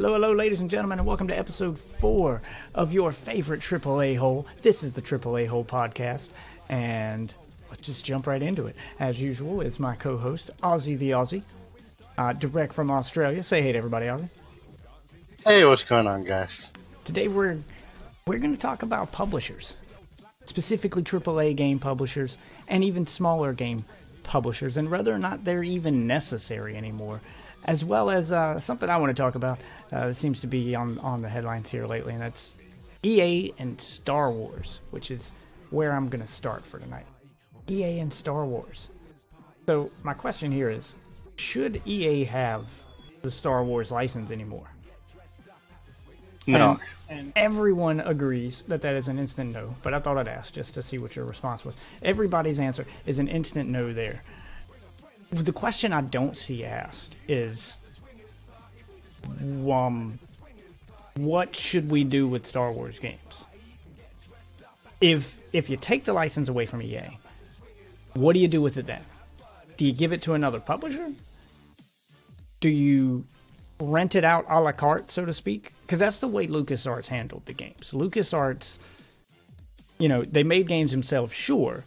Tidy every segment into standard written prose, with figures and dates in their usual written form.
Hello, ladies and gentlemen, and welcome to episode 4 of your favorite AAA-Hole. This is the AAA-Hole Podcast, and let's just jump right into it. As usual, it's my co-host, Ozzy the Aussie, direct from Australia. Say hey to everybody, Ozzy. Hey, what's going on, guys? Today we're going to talk about publishers, specifically AAA game publishers, and even smaller game publishers, and whether or not they're even necessary anymore. As well as something I want to talk about that seems to be on the headlines here lately, and that's EA and Star Wars, which is where I'm going to start for tonight. EA and Star Wars. So my question here is, should EA have the Star Wars license anymore? No. And everyone agrees that is an instant no, but I thought I'd ask just to see what your response was. Everybody's answer is an instant no there. The question I don't see asked is, what should we do with Star Wars games? If you take the license away from EA, what do you do with it then? Do you give it to another publisher? Do you rent it out a la carte, so to speak? Because that's the way LucasArts handled the games. LucasArts, they made games themselves, sure,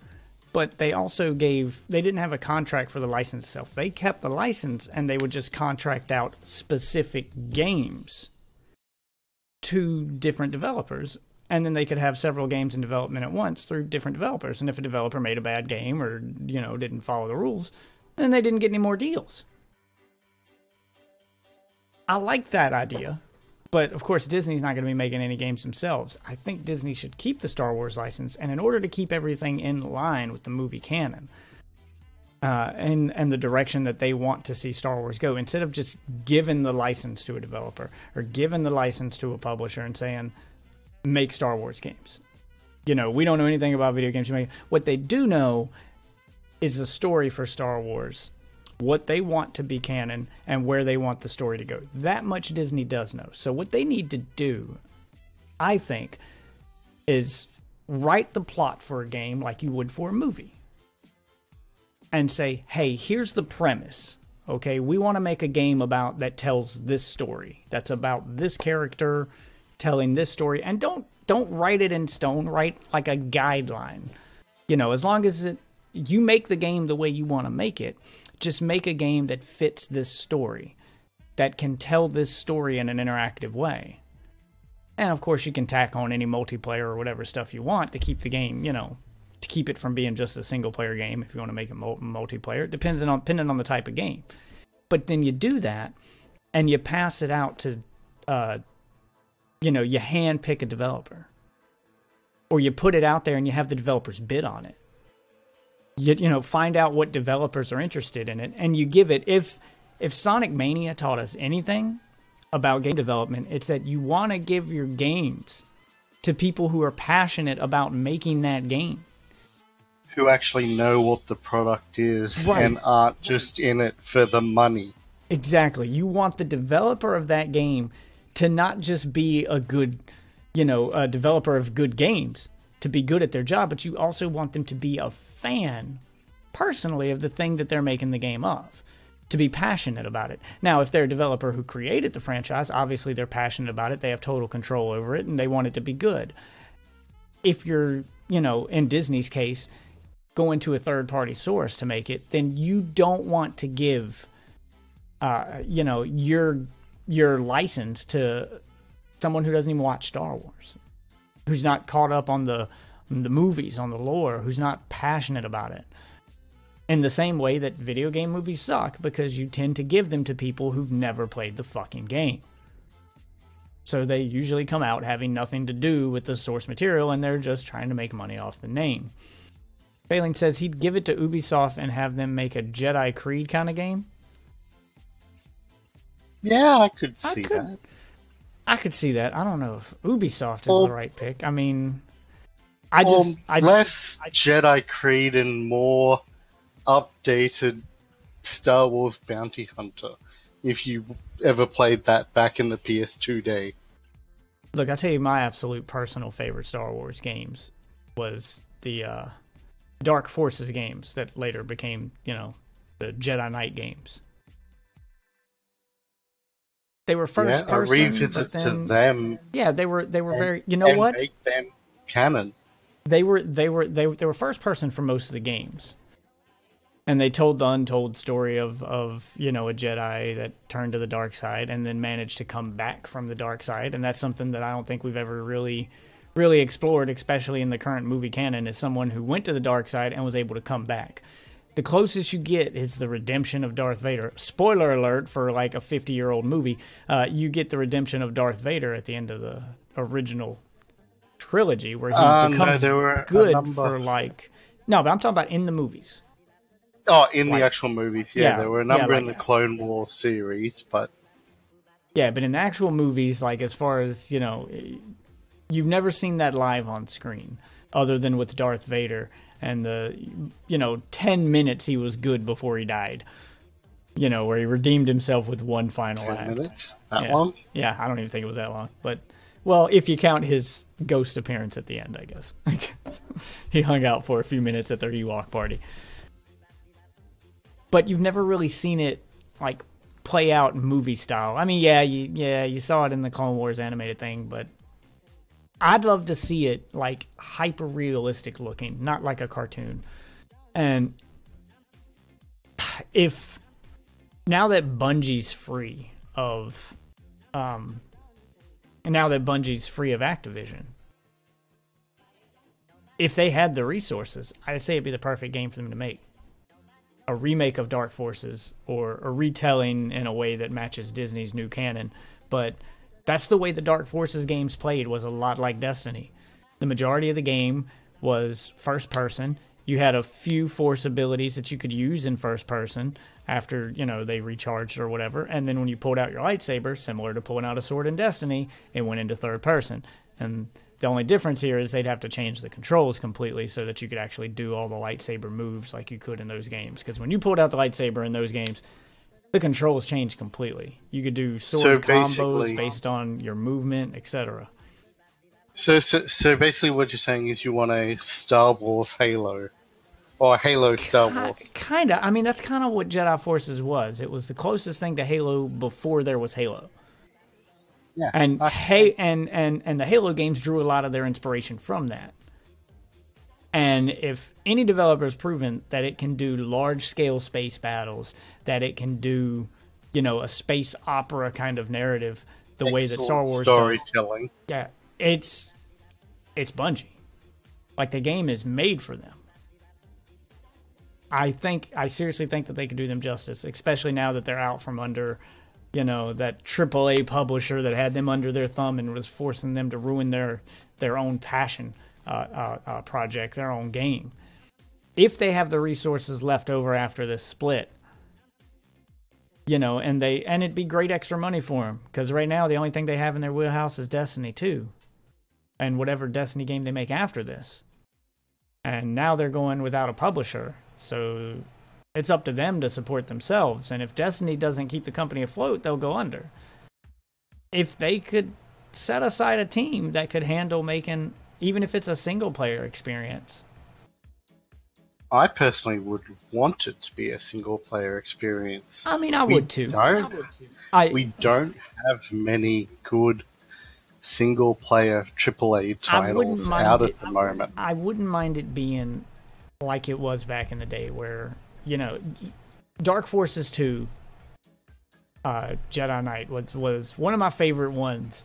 but they also they didn't have a contract for the license itself. They kept the license, and they would just contract out specific games to different developers. And then they could have several games in development at once through different developers. And if a developer made a bad game or, didn't follow the rules, then they didn't get any more deals. I like that idea. But, of course, Disney's not going to be making any games themselves. I think Disney should keep the Star Wars license, and in order to keep everything in line with the movie canon and the direction that they want to see Star Wars go, instead of just giving the license to a developer or giving the license to a publisher and saying, make Star Wars games. We don't know anything about video games. What they do know is the story for Star Wars, what they want to be canon, and where they want the story to go. That much Disney does know. So what they need to do, I think, is write the plot for a game like you would for a movie. And say, hey, here's the premise. Okay, we want to make a game that tells this story. That's about this character telling this story. And don't write it in stone. Write like a guideline. As long as you make the game the way you want to make it, just make a game that fits this story, that can tell this story in an interactive way. And of course, you can tack on any multiplayer or whatever stuff you want to keep the game, to keep it from being just a single player game if you want to make it multiplayer, depending on the type of game. But then you do that, and you pass it out to, you hand pick a developer. Or you put it out there and you have the developers bid on it. You find out what developers are interested in it, and you give it. If Sonic Mania taught us anything about game development, it's that you want to give your games to people who are passionate about making that game, who actually know what the product is, right, and aren't just in it for the money. Exactly. You want the developer of that game to not just be a good, a developer of good games, to be good at their job, but you also want them to be a fan, personally, of the thing that they're making the game of, to be passionate about it. Now, if they're a developer who created the franchise, obviously they're passionate about it, they have total control over it, and they want it to be good. If you're, in Disney's case, going to a third-party source to make it, then you don't want to give, your license to someone who doesn't even watch Star Wars, who's not caught up on the movies, on the lore, who's not passionate about it. In the same way that video game movies suck, because you tend to give them to people who've never played the fucking game. So they usually come out having nothing to do with the source material, and they're just trying to make money off the name. Failing says he'd give it to Ubisoft and have them make a Jedi Creed kind of game. Yeah, I could see that. I could see that. I don't know if Ubisoft is the right pick. I mean, less Jedi Creed and more updated Star Wars Bounty Hunter, if you ever played that back in the PS2 day. Look, I'll tell you, my absolute personal favorite Star Wars games was the Dark Forces games that later became, the Jedi Knight games. They were first Yeah, a person, revisit but to then them yeah, they were very. You know and what? make them canon. They were first person for most of the games. And they told the untold story of a Jedi that turned to the dark side and then managed to come back from the dark side. And that's something that I don't think we've ever really explored, especially in the current movie canon, is someone who went to the dark side and was able to come back. The closest you get is the redemption of Darth Vader. Spoiler alert for like a 50-year-old movie. You get the redemption of Darth Vader at the end of the original trilogy where he becomes good for like... No, but I'm talking about in the movies. Oh, in the actual movies, yeah. There were a number in the like, Clone Wars series, but... Yeah, but in the actual movies, like as far as, you've never seen that live on screen other than with Darth Vader and the, 10 minutes he was good before he died. Where he redeemed himself with one final 10 act. 10 minutes? That long? Yeah, I don't even think it was that long. But, well, if you count his ghost appearance at the end, I guess. He hung out for a few minutes at their Ewok party. But you've never really seen it, like, play out movie style. I mean, you saw it in the Clone Wars animated thing, but I'd love to see it, like, hyper-realistic looking, not like a cartoon. And if, now that Bungie's free of, Activision, if they had the resources, I'd say it'd be the perfect game for them to make. A remake of Dark Forces or a retelling in a way that matches Disney's new canon. But that's the way the Dark Forces games played, was a lot like Destiny. The majority of the game was first person. You had a few force abilities that you could use in first person after, they recharged or whatever. And then when you pulled out your lightsaber, similar to pulling out a sword in Destiny, it went into third person. And the only difference here is they'd have to change the controls completely so that you could actually do all the lightsaber moves like you could in those games. Because when you pulled out the lightsaber in those games, the controls changed completely. You could do sword combos based on your movement, etc. So basically what you're saying is you want a Star Wars Halo. Or a Halo Star Wars. Kind of. I mean, that's kind of what Jedi Forces was. It was the closest thing to Halo before there was Halo. Yeah, and and the Halo games drew a lot of their inspiration from that. And if any developer has proven that it can do large-scale space battles, that it can do, a space opera kind of narrative, the way that Star Wars storytelling. Yeah, it's Bungie. Like, the game is made for them. I seriously think that they could do them justice, especially now that they're out from under... that AAA publisher that had them under their thumb and was forcing them to ruin their own passion project, their own game. If they have the resources left over after this split, and it'd be great extra money for them, because right now the only thing they have in their wheelhouse is Destiny 2 and whatever Destiny game they make after this. And now they're going without a publisher, so it's up to them to support themselves. And if Destiny doesn't keep the company afloat, they'll go under. If they could set aside a team that could handle making, even if it's a single-player experience. I personally would want it to be a single-player experience. I mean, I would too. We don't have many good single-player AAA titles out at the moment. I wouldn't mind it being like it was back in the day where... Dark Forces 2, Jedi Knight was one of my favorite ones.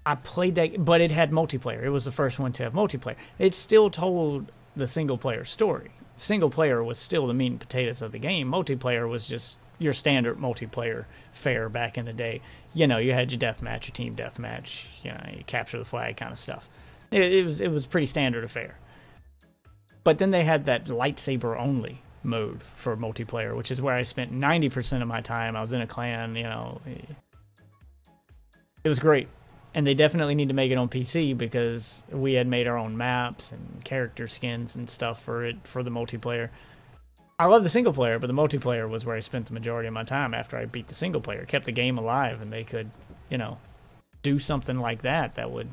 I played that, but it had multiplayer. It was the first one to have multiplayer. It still told the single-player story. Single-player was still the meat and potatoes of the game. Multiplayer was just your standard multiplayer fare back in the day. You had your deathmatch, your team deathmatch, you capture the flag kind of stuff. It was pretty standard affair. But then they had that lightsaber-only mode for multiplayer, which is where I spent 90% of my time. I was in a clan, It was great. And they definitely need to make it on PC because we had made our own maps and character skins and stuff for the multiplayer. I love the single player, but the multiplayer was where I spent the majority of my time after I beat the single player. Kept the game alive, and they could, do something like that would,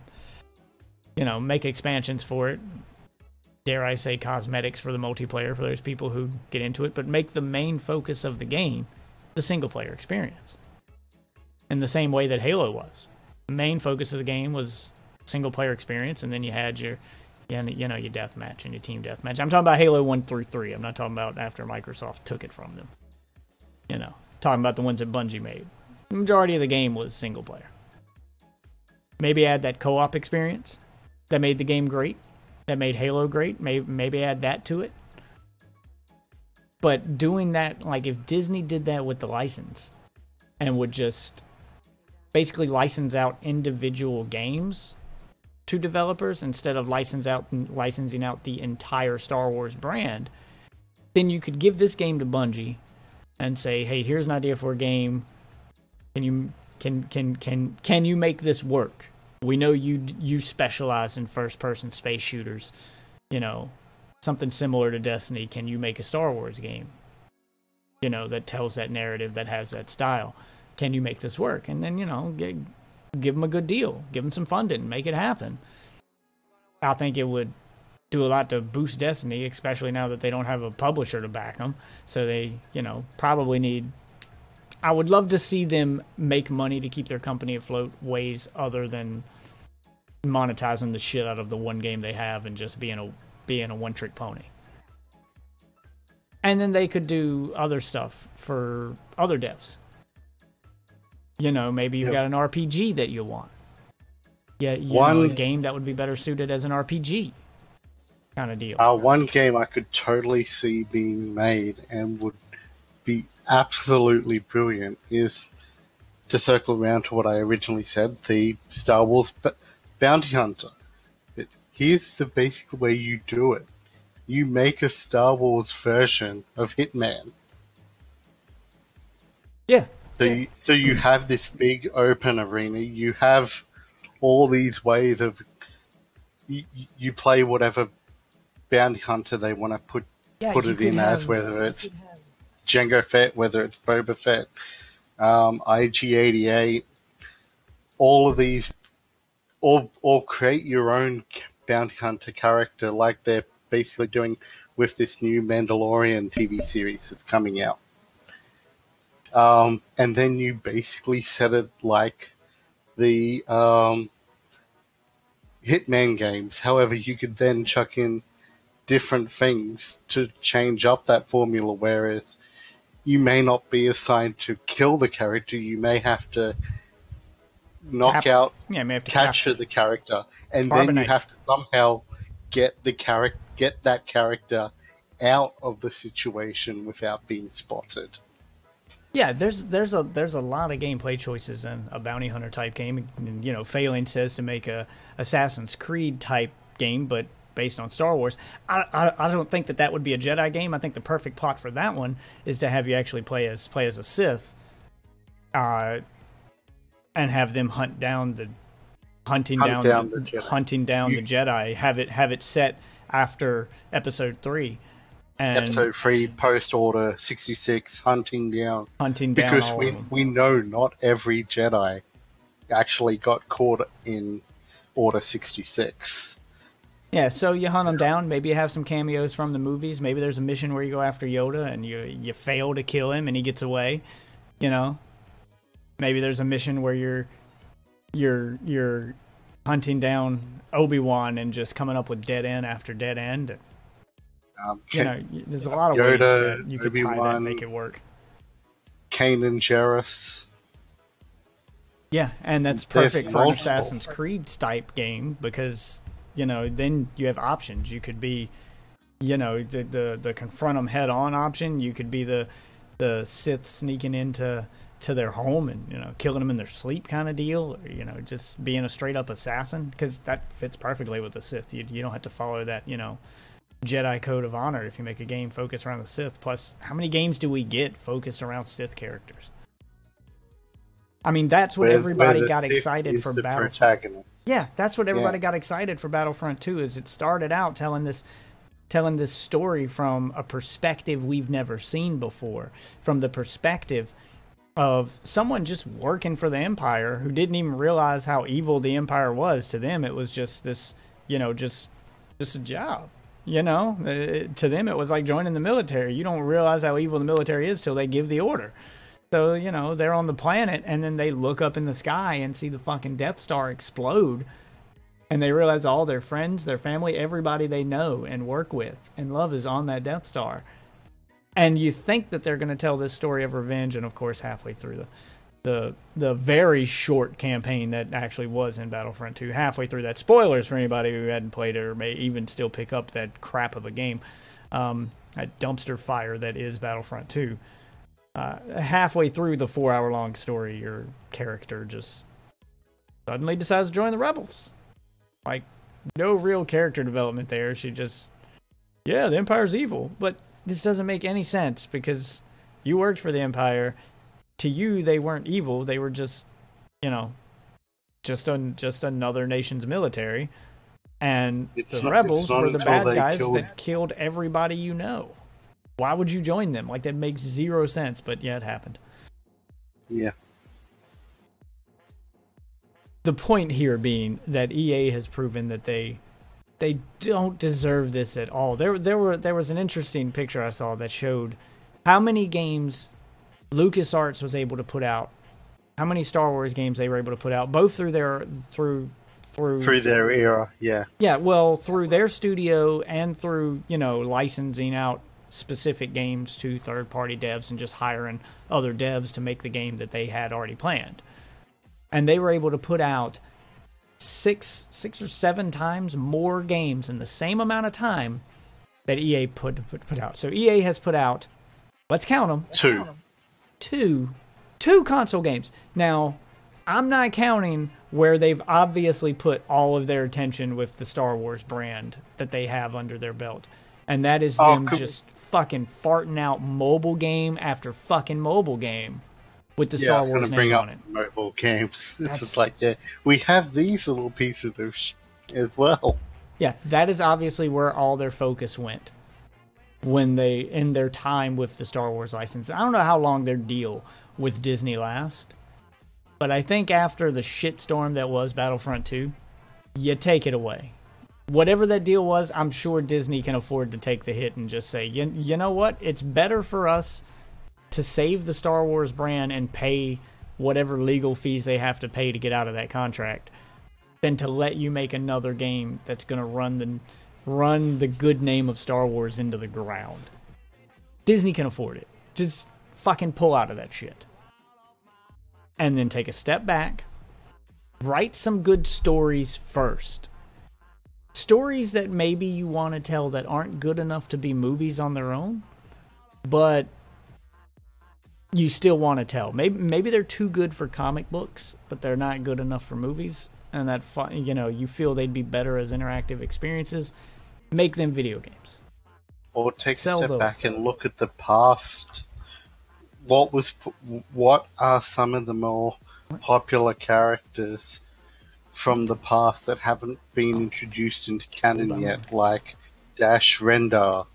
make expansions for it. Dare I say cosmetics for the multiplayer for those people who get into it, but make the main focus of the game the single-player experience. in the same way that Halo was. The main focus of the game was single player experience, and then you had your deathmatch and your team deathmatch. I'm talking about Halo 1 through 3. I'm not talking about after Microsoft took it from them. Talking about the ones that Bungie made. The majority of the game was single player. Maybe add that co-op experience that made the game great, that made Halo great. Maybe add that to it. But doing that, like if Disney did that with the license and would just basically license out individual games to developers instead of licensing out the entire Star Wars brand, then you could give this game to Bungie and say, hey, here's an idea for a game. Can you make this work? We know you specialize in first-person space shooters. Something similar to Destiny. Can you make a Star Wars game? That tells that narrative, that has that style. Can you make this work? And then, give them a good deal. Give them some funding. Make it happen. I think it would do a lot to boost Destiny, especially now that they don't have a publisher to back them. So they, probably need... I would love to see them make money to keep their company afloat ways other than monetizing the shit out of the one game they have and just being a one-trick pony. And then they could do other stuff for other devs. Maybe you've got an RPG that you want. Yeah, a game that would be better suited as an RPG kind of deal. One game I could totally see being made and would be absolutely brilliant is, to circle around to what I originally said, the Star Wars Bounty Hunter. Here's the basic way you do it. You make a Star Wars version of Hitman. Yeah. So you have this big open arena. You have all these ways of... You play whatever bounty hunter they want to put it in as, whether it's Jango Fett, whether it's Boba Fett, IG-88, all of these, or create your own bounty hunter character like they're basically doing with this new Mandalorian TV series that's coming out. And then you basically set it like the Hitman games. However, you could then chuck in different things to change up that formula, whereas you may not be assigned to kill the character. You may have to capture the character, and then you have to somehow get that character out of the situation without being spotted. Yeah, there's a lot of gameplay choices in a bounty hunter type game. Phelan says to make a Assassin's Creed type game, but based on Star Wars. I don't think that would be a Jedi game. I think the perfect plot for that one is to have you actually play as a Sith, and have them hunting down the Jedi. Have it set after Episode 3. And Episode 3, post Order 66, hunting down. Because we know not every Jedi actually got caught in Order 66. Yeah, so you hunt them down. Maybe you have some cameos from the movies. Maybe there's a mission where you go after Yoda and you fail to kill him and he gets away. Maybe there's a mission where you're hunting down Obi-Wan and just coming up with dead end after dead end. There's a lot of ways that you could tie that and make it work. Kanan Jarrus. Yeah, and that's perfect for an Assassin's Creed type game because, then you have options. You could be, the confront them head on option. You could be the Sith sneaking into their home and, killing them in their sleep kind of deal. Or, just being a straight up assassin, because that fits perfectly with the Sith. You don't have to follow that, Jedi code of honor if you make a game focused around the Sith. Plus, how many games do we get focused around Sith characters? I mean, that's what everybody got excited for Battlefront. Yeah, that's what everybody got excited for Battlefront 2. Is it started out telling this story from a perspective we've never seen before, from the perspective of someone just working for the Empire who didn't even realize how evil the Empire was. To them, it was just this, just a job. To them, it was like joining the military. You don't realize how evil the military is till they give the order. So, you know, they're on the planet, and then they look up in the sky and see the fucking Death Star explode. And they realize all their friends, their family, everybody they know and work with and love is on that Death Star. And you think that they're going to tell this story of revenge, and of course, halfway through the very short campaign that actually was in Battlefront 2, halfway through that, spoilers for anybody who hadn't played it or may even still pick up that crap of a game, that dumpster fire that is Battlefront 2. Halfway through the 4-hour-long story, your character just suddenly decides to join the rebels. Like, no real character development there. She just, yeah, the Empire's evil. But this doesn't make any sense because you worked for the Empire. To you, they weren't evil. They were just, you know, just another nation's military. And the rebels were the bad guys that killed everybody you know. Why would you join them? Like, that makes zero sense, but yeah, it happened. Yeah. The point here being that EA has proven that they don't deserve this at all. There was an interesting picture I saw that showed how many games LucasArts was able to put out, how many Star Wars games they were able to put out, both through their era, yeah. Yeah, well, through their studio and through, you know, licensing out specific games to third-party devs and just hiring other devs to make the game that they had already planned. And they were able to put out six or seven times more games in the same amount of time that EA put out. So EA has put out, let's count them, two console games. Now, I'm not counting where they've obviously put all of their attention with the Star Wars brand that they have under their belt. And that is them just fucking farting out mobile game after fucking mobile game with the Star Wars name on it. Mobile games. It's just like, yeah, we have these little pieces of as well. Yeah, that is obviously where all their focus went when they, in their time with the Star Wars license. I don't know how long their deal with Disney last, but I think after the shitstorm that was Battlefront 2, you take it away. Whatever that deal was, I'm sure Disney can afford to take the hit and just say, you know what? It's better for us to save the Star Wars brand and pay whatever legal fees they have to pay to get out of that contract than to let you make another game that's going to run the good name of Star Wars into the ground. Disney can afford it. Just fucking pull out of that shit. And then take a step back. Write some good stories first. Stories that maybe you want to tell that aren't good enough to be movies on their own, but you still want to tell. Maybe they're too good for comic books, but they're not good enough for movies, and that you feel they'd be better as interactive experiences. Make them video games. Or take a step back and look at the past. What are some of the more popular characters from the past that haven't been introduced into canon yet, like Dash Rendar?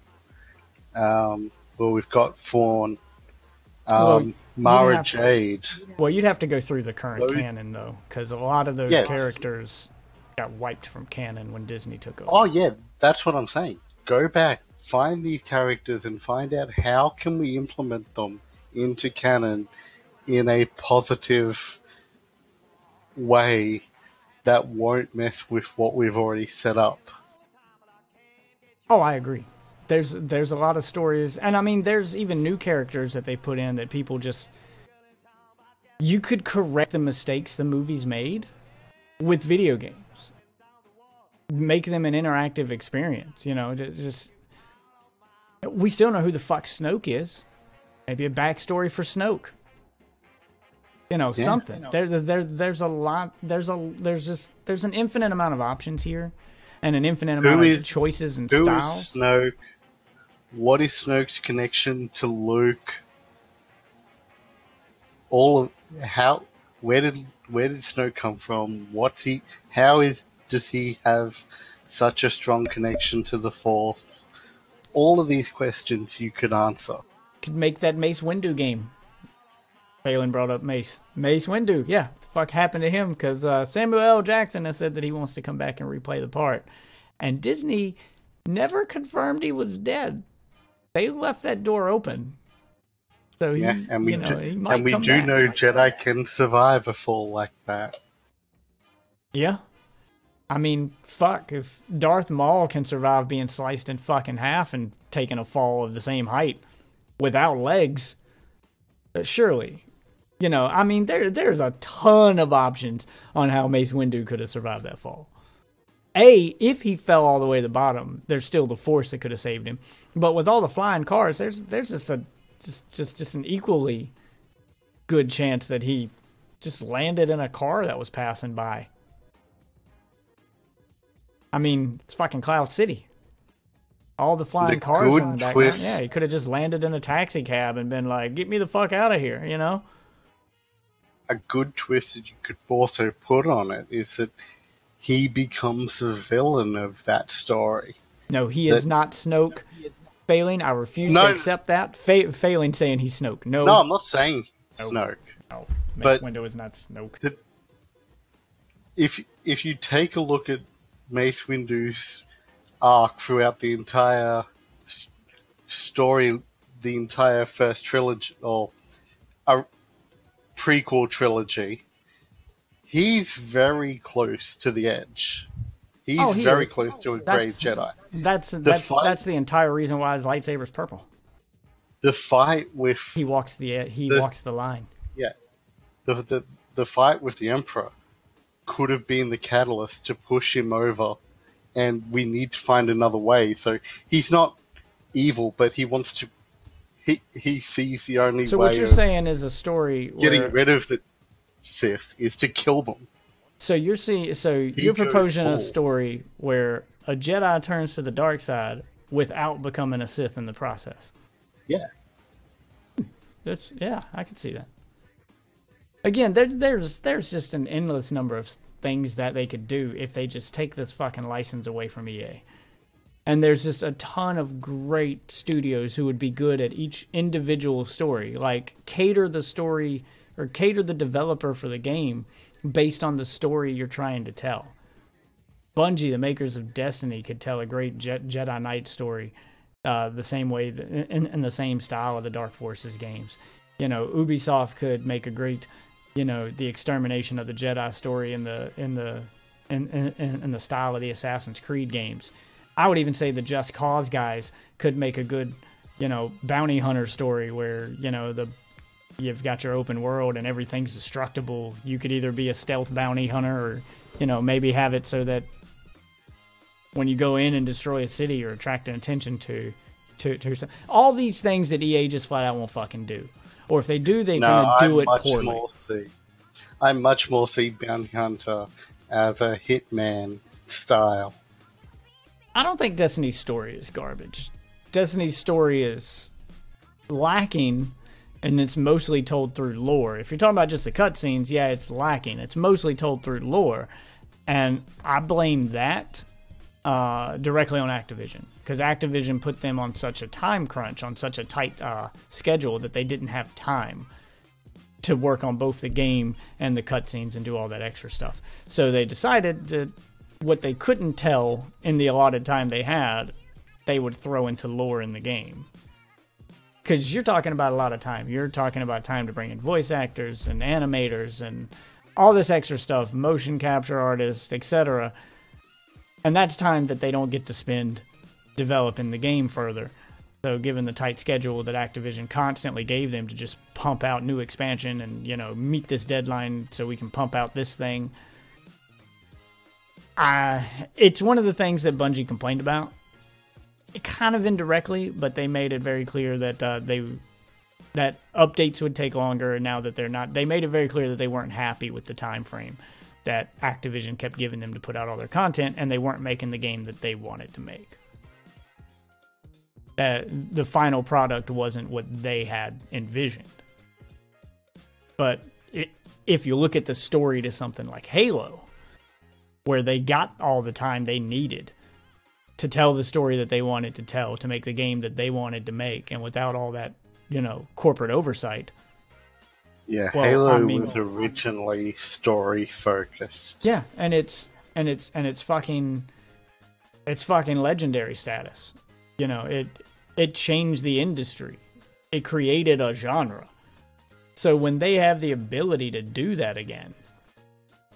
Well, we've got Fawn, Mara Jade. Well, you'd have to go through the current canon, though, because a lot of those characters got wiped from canon when Disney took over. Oh, yeah, that's what I'm saying. Go back, find these characters, and find out how can we implement them into canon in a positive way that won't mess with what we've already set up. Oh, I agree. There's a lot of stories, and I mean, there's even new characters that they put in that people just... You could correct the mistakes the movies made with video games. Make them an interactive experience, you know, just... We still know who the fuck Snoke is. Maybe a backstory for Snoke. You know, something. There's a lot. There's an infinite amount of options here, and an infinite amount of choices and styles. Who is Snoke? What is Snoke's connection to Luke? Where did Snoke come from? Does he have such a strong connection to the Force? All of these questions you could answer. Could make that Mace Windu game. Phelan brought up Mace Windu. Yeah, what the fuck happened to him? Because Samuel L. Jackson has said that he wants to come back and replay the part. And Disney never confirmed he was dead. They left that door open. So he, Yeah, and we you know, do, he might and we come do back. know Jedi can survive a fall like that. Yeah. I mean, fuck, if Darth Maul can survive being sliced in fucking half and taking a fall of the same height without legs, surely, you know, I mean, there's a ton of options on how Mace Windu could have survived that fall. If he fell all the way to the bottom, there's still the Force that could have saved him. But with all the flying cars, there's just an equally good chance that he just landed in a car that was passing by. I mean, it's fucking Cloud City. All the flying cars in the background. Yeah, he could have just landed in a taxi cab and been like, get me the fuck out of here, you know? A good twist that you could also put on it is that he becomes the villain of that story. No, he is not Snoke. Failing, I refuse to accept that. Failing saying he's Snoke. No, I'm not saying Snoke. No, Mace Windu is not Snoke. If you take a look at Mace Windu's arc throughout the entire story, the entire first trilogy, or a prequel trilogy, he's very close to the edge. He's very close to a great Jedi. That's the entire reason why his lightsaber's purple. The fight with he walks the line. Yeah, the fight with the Emperor could have been the catalyst to push him over, and we need to find another way. So he's not evil, but he wants to. He sees the only way. So what you're saying is a story getting rid of the Sith is to kill them. So you're proposing a story where a Jedi turns to the dark side without becoming a Sith in the process. Yeah. I can see that. Again, there's just an endless number of things that they could do if they just take this fucking license away from EA. And there's just a ton of great studios who would be good at each individual story. Like, cater the story or cater the developer for the game based on the story you're trying to tell. Bungie, the makers of Destiny, could tell a great Jedi Knight story the same way, in the same style of the Dark Forces games. You know, Ubisoft could make a great, you know, the extermination of the Jedi story in the style of the Assassin's Creed games. I would even say the Just Cause guys could make a good, you know, bounty hunter story where, you know, you've got your open world and everything's destructible. You could either be a stealth bounty hunter or, you know, maybe have it so that when you go in and destroy a city, you're attracting attention to all these things that EA just flat out won't fucking do. Or if they do, they're going to do it poorly. I much more see bounty hunter as a hitman style. I don't think Destiny's story is garbage. Destiny's story is lacking, and it's mostly told through lore. If you're talking about just the cutscenes, yeah, it's lacking. It's mostly told through lore, and I blame that directly on Activision, because Activision put them on such a time crunch, on such a tight schedule, that they didn't have time to work on both the game and the cutscenes and do all that extra stuff. So they decided to, what they couldn't tell in the allotted time they had, they would throw into lore in the game. Because you're talking about a lot of time. You're talking about time to bring in voice actors and animators and all this extra stuff, motion capture artists, etc. And that's time that they don't get to spend developing the game further. So given the tight schedule that Activision constantly gave them to just pump out new expansion and, you know, meet this deadline so we can pump out this thing, it's one of the things that Bungie complained about. Kind of indirectly, but they made it very clear that that updates would take longer, and now that they're not, they made it very clear that they weren't happy with the time frame that Activision kept giving them to put out all their content, and they weren't making the game that they wanted to make. The final product wasn't what they had envisioned. But if you look at the story to something like Halo, where they got all the time they needed to tell the story that they wanted to tell, to make the game that they wanted to make, and without all that, you know, corporate oversight. Yeah, well, Halo was originally story focused. Yeah, and it's fucking legendary status. You know, it changed the industry. It created a genre. So when they have the ability to do that again,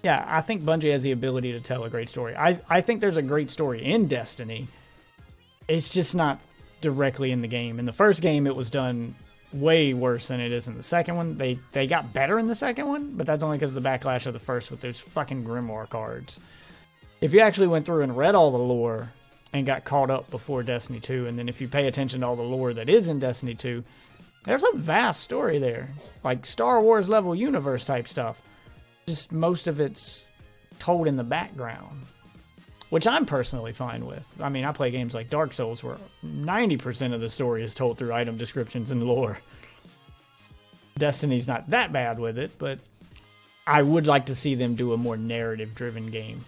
yeah, I think Bungie has the ability to tell a great story. I think there's a great story in Destiny. It's just not directly in the game. In the first game, it was done way worse than it is in the second one. They got better in the second one, but that's only because of the backlash of the first with those fucking Grimoire cards. If you actually went through and read all the lore and got caught up before Destiny 2, and then if you pay attention to all the lore that is in Destiny 2, there's a vast story there. Like Star Wars level universe type stuff. Just most of it's told in the background, which I'm personally fine with. I mean, I play games like Dark Souls where 90% of the story is told through item descriptions and lore. Destiny's not that bad with it, but I would like to see them do a more narrative-driven game.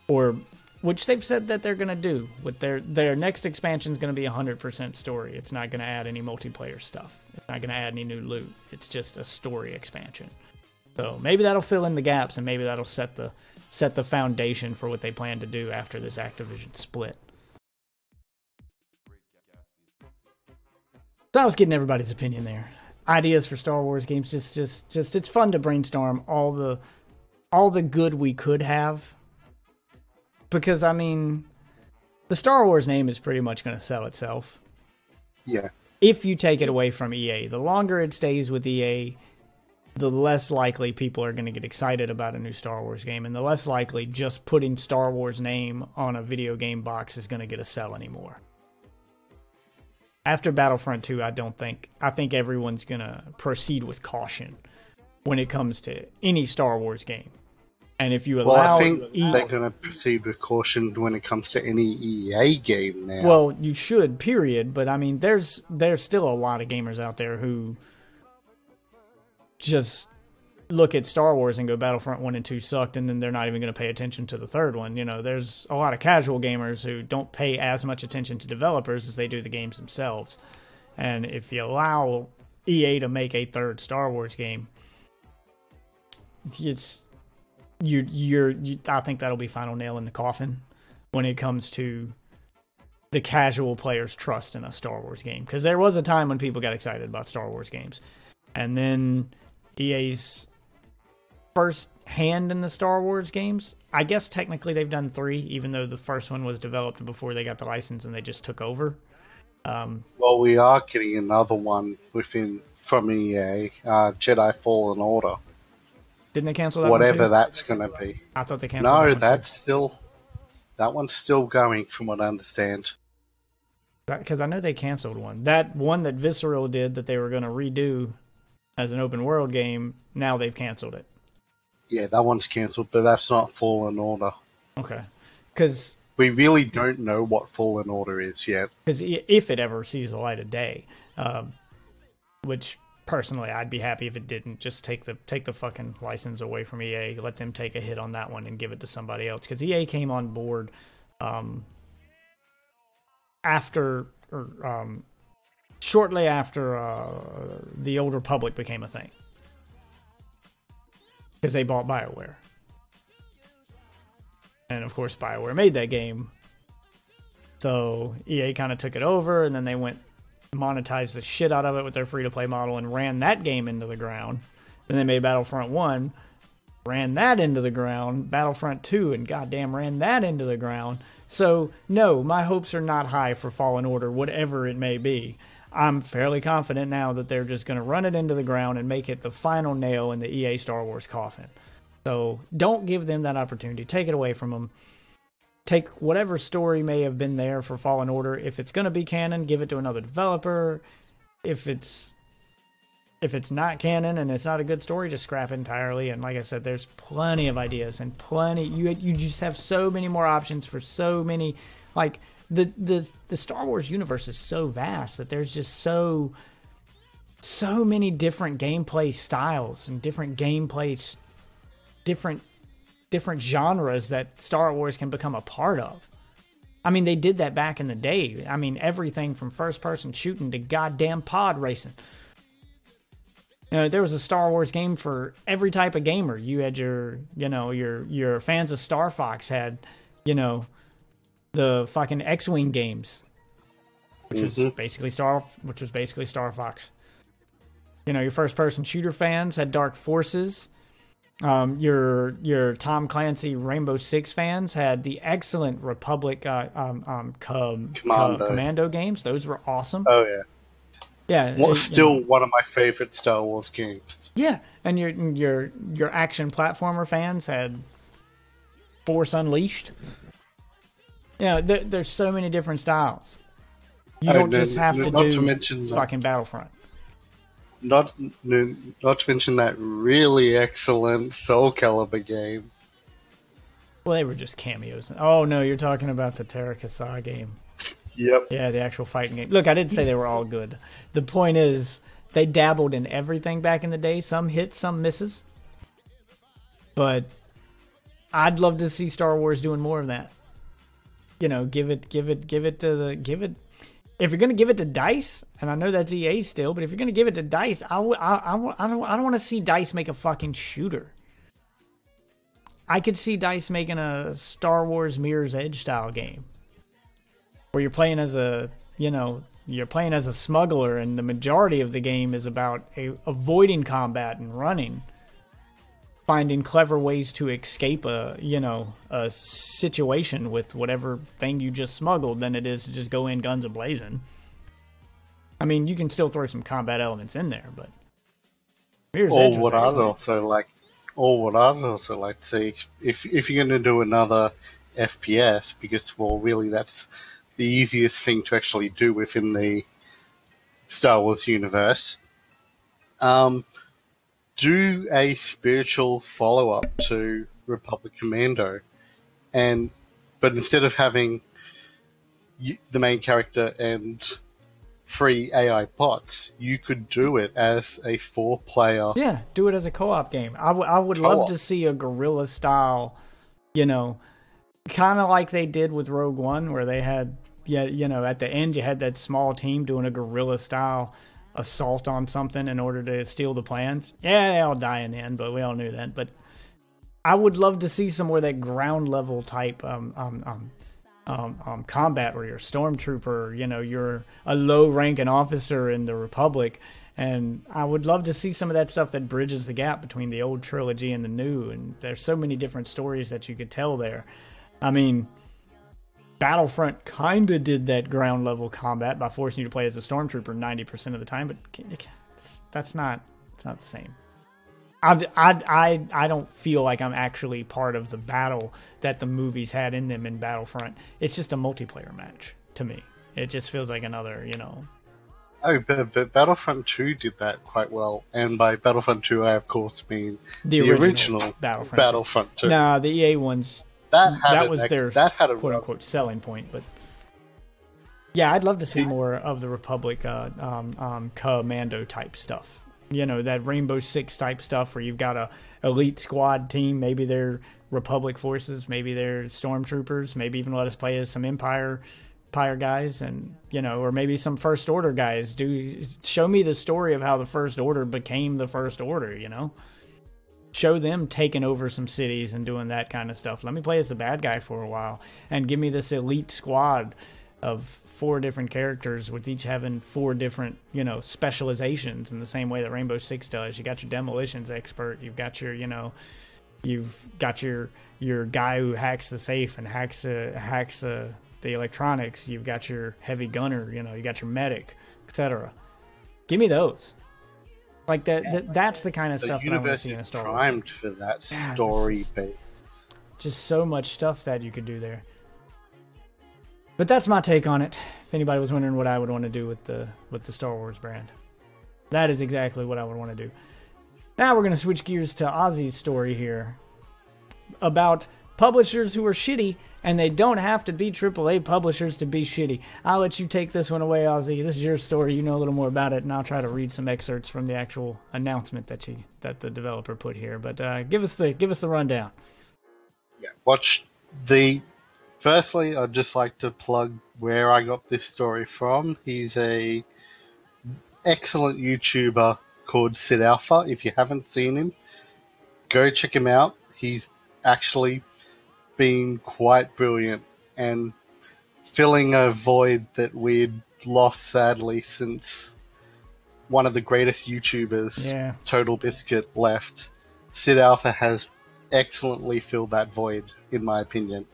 Or, which they've said that they're going to do. With their next expansion is going to be 100% story. It's not going to add any multiplayer stuff. It's not going to add any new loot. It's just a story expansion. So maybe that'll fill in the gaps, and maybe that'll set the foundation for what they plan to do after this Activision split. So I was getting everybody's opinion there. Ideas for Star Wars games, just it's fun to brainstorm all the good we could have. Because, I mean, the Star Wars name is pretty much going to sell itself. Yeah. If you take it away from EA. The longer it stays with EA, the less likely people are going to get excited about a new Star Wars game. And the less likely just putting Star Wars name on a video game box is going to get a sell anymore. After Battlefront 2, I think everyone's going to proceed with caution when it comes to any Star Wars game. And if you allow... Well, I think they're going to proceed with caution when it comes to any EA game now. Well, you should, period. But, I mean, there's still a lot of gamers out there who just look at Star Wars and go, Battlefront 1 and 2 sucked, and then they're not even going to pay attention to the third one. You know, there's a lot of casual gamers who don't pay as much attention to developers as they do the games themselves. And if you allow EA to make a third Star Wars game, I think that'll be final nail in the coffin when it comes to the casual player's trust in a Star Wars game. Because there was a time when people got excited about Star Wars games. And then EA's first hand in the Star Wars games, I guess technically they've done 3, even though the first one was developed before they got the license and they just took over. Well, we are getting another one from EA, Jedi Fallen Order. Didn't they cancel that Whatever one too? that's going to be. I thought they canceled that one's still going from what I understand. Because I know they canceled one. That one that Visceral did that they were going to redo as an open world game, now they've canceled it. Yeah, that one's cancelled, but that's not Fallen Order. Okay. Because we really don't know what Fallen Order is yet. Because if it ever sees the light of day, which personally I'd be happy if it didn't, just take the fucking license away from EA, let them take a hit on that one and give it to somebody else. Because EA came on board shortly after the Old Republic became a thing. Because they bought BioWare. And of course BioWare made that game. So EA kind of took it over, and then they monetized the shit out of it with their free-to-play model and ran that game into the ground. Then they made Battlefront 1, ran that into the ground, Battlefront 2, and goddamn ran that into the ground. So, no, my hopes are not high for Fallen Order, whatever it may be. I'm fairly confident now that they're just going to run it into the ground and make it the final nail in the EA Star Wars coffin. So, don't give them that opportunity. Take it away from them. Take whatever story may have been there for Fallen Order. If it's going to be canon, give it to another developer. If it's not canon and it's not a good story, just scrap it entirely. And like I said, there's plenty of ideas and plenty. You just have so many more options for so many. Like the Star Wars universe is so vast that there's just so many different gameplay styles and different different genres that Star Wars can become a part of. I mean, they did that back in the day. I mean, everything from first-person shooting to goddamn pod racing. You know, there was a Star Wars game for every type of gamer. You had your fans of Star Fox had, the fucking X-Wing games, which was basically Star Fox. Your first-person shooter fans had Dark Forces. Your Tom Clancy Rainbow Six fans had the excellent Republic Commando games. Those were awesome. Oh yeah. Yeah, still one of my favorite Star Wars games. Yeah, and your action platformer fans had Force Unleashed. There's so many different styles. You don't just have to do fucking Battlefront. Not to mention that really excellent Soul Calibur game. Well, they were just cameos. Oh no, you're talking about the Terakasa game. Yep. Yeah, the actual fighting game. Look, I didn't say they were all good. The point is, they dabbled in everything back in the day. Some hits, some misses. But I'd love to see Star Wars doing more of that. Give it to if you're going to give it to DICE, and I know that's EA still, but if you're going to give it to DICE, I don't want to see DICE make a fucking shooter. I could see DICE making a Star Wars Mirror's Edge style game where you're playing as a smuggler, and the majority of the game is about avoiding combat and running, finding clever ways to escape a situation with whatever thing you just smuggled than it is to just go in guns a-blazing. I mean, you can still throw some combat elements in there, but what I'd also like to see, if you're going to do another FPS, because really that's the easiest thing to actually do within the Star Wars universe. Do a spiritual follow-up to Republic Commando, but instead of having the main character and 3 AI bots, you could do it as a 4-player. Yeah, do it as a co-op game. I would love to see a guerrilla style, kind of like they did with Rogue One, where they had, at the end you had that small team doing a guerrilla style assault on something in order to steal the plans. Yeah, they all die in the end, but we all knew that. But I would love to see some more of that ground level type combat where you're a stormtrooper, you're a low ranking officer in the Republic, and I would love to see some of that stuff that bridges the gap between the old trilogy and the new. And there's so many different stories that you could tell there. I mean, Battlefront kind of did that ground level combat by forcing you to play as a stormtrooper 90% of the time, but it's not the same. I don't feel like I'm actually part of the battle that the movies had in them in Battlefront. It's just a multiplayer match to me. It just feels like another, Oh, but Battlefront 2 did that quite well, and by Battlefront 2 I of course mean the original Battlefront 2. Nah, the EA ones. That was their quote-unquote selling point. But yeah, I'd love to see more of the Republic Commando type stuff. That Rainbow Six type stuff where you've got a elite squad team. Maybe they're Republic forces. Maybe they're stormtroopers. Maybe even let us play as some Empire guys, and or maybe some First Order guys. Show me the story of how the First Order became the First Order. Show them taking over some cities and doing that kind of stuff. Let me play as the bad guy for a while and give me this elite squad of 4 different characters with each having 4 different, specializations in the same way that Rainbow Six does. You got your demolitions expert. You've got your, your guy who hacks the safe and hacks the electronics. You've got your heavy gunner. You got your medic, etc. Give me those. Like that's the kind of stuff that I want to see in a Star Wars. Primed for that story base. Just so much stuff that you could do there. But that's my take on it. If anybody was wondering what I would want to do with the Star Wars brand, that is exactly what I would want to do. Now we're going to switch gears to Ozzy's story here about publishers who are shitty, and they don't have to be AAA publishers to be shitty. I'll let you take this one away, Ozzy. This is your story. You know a little more about it, and I'll try to read some excerpts from the actual announcement that the developer put here. But give us the rundown. Yeah, Firstly, I'd just like to plug where I got this story from. He's a excellent YouTuber called Sid Alpha. If you haven't seen him, go check him out. He's actually been quite brilliant and filling a void that we'd lost sadly since one of the greatest YouTubers, Yeah. Total Biscuit, left, Sid Alpha has excellently filled that void, in my opinion.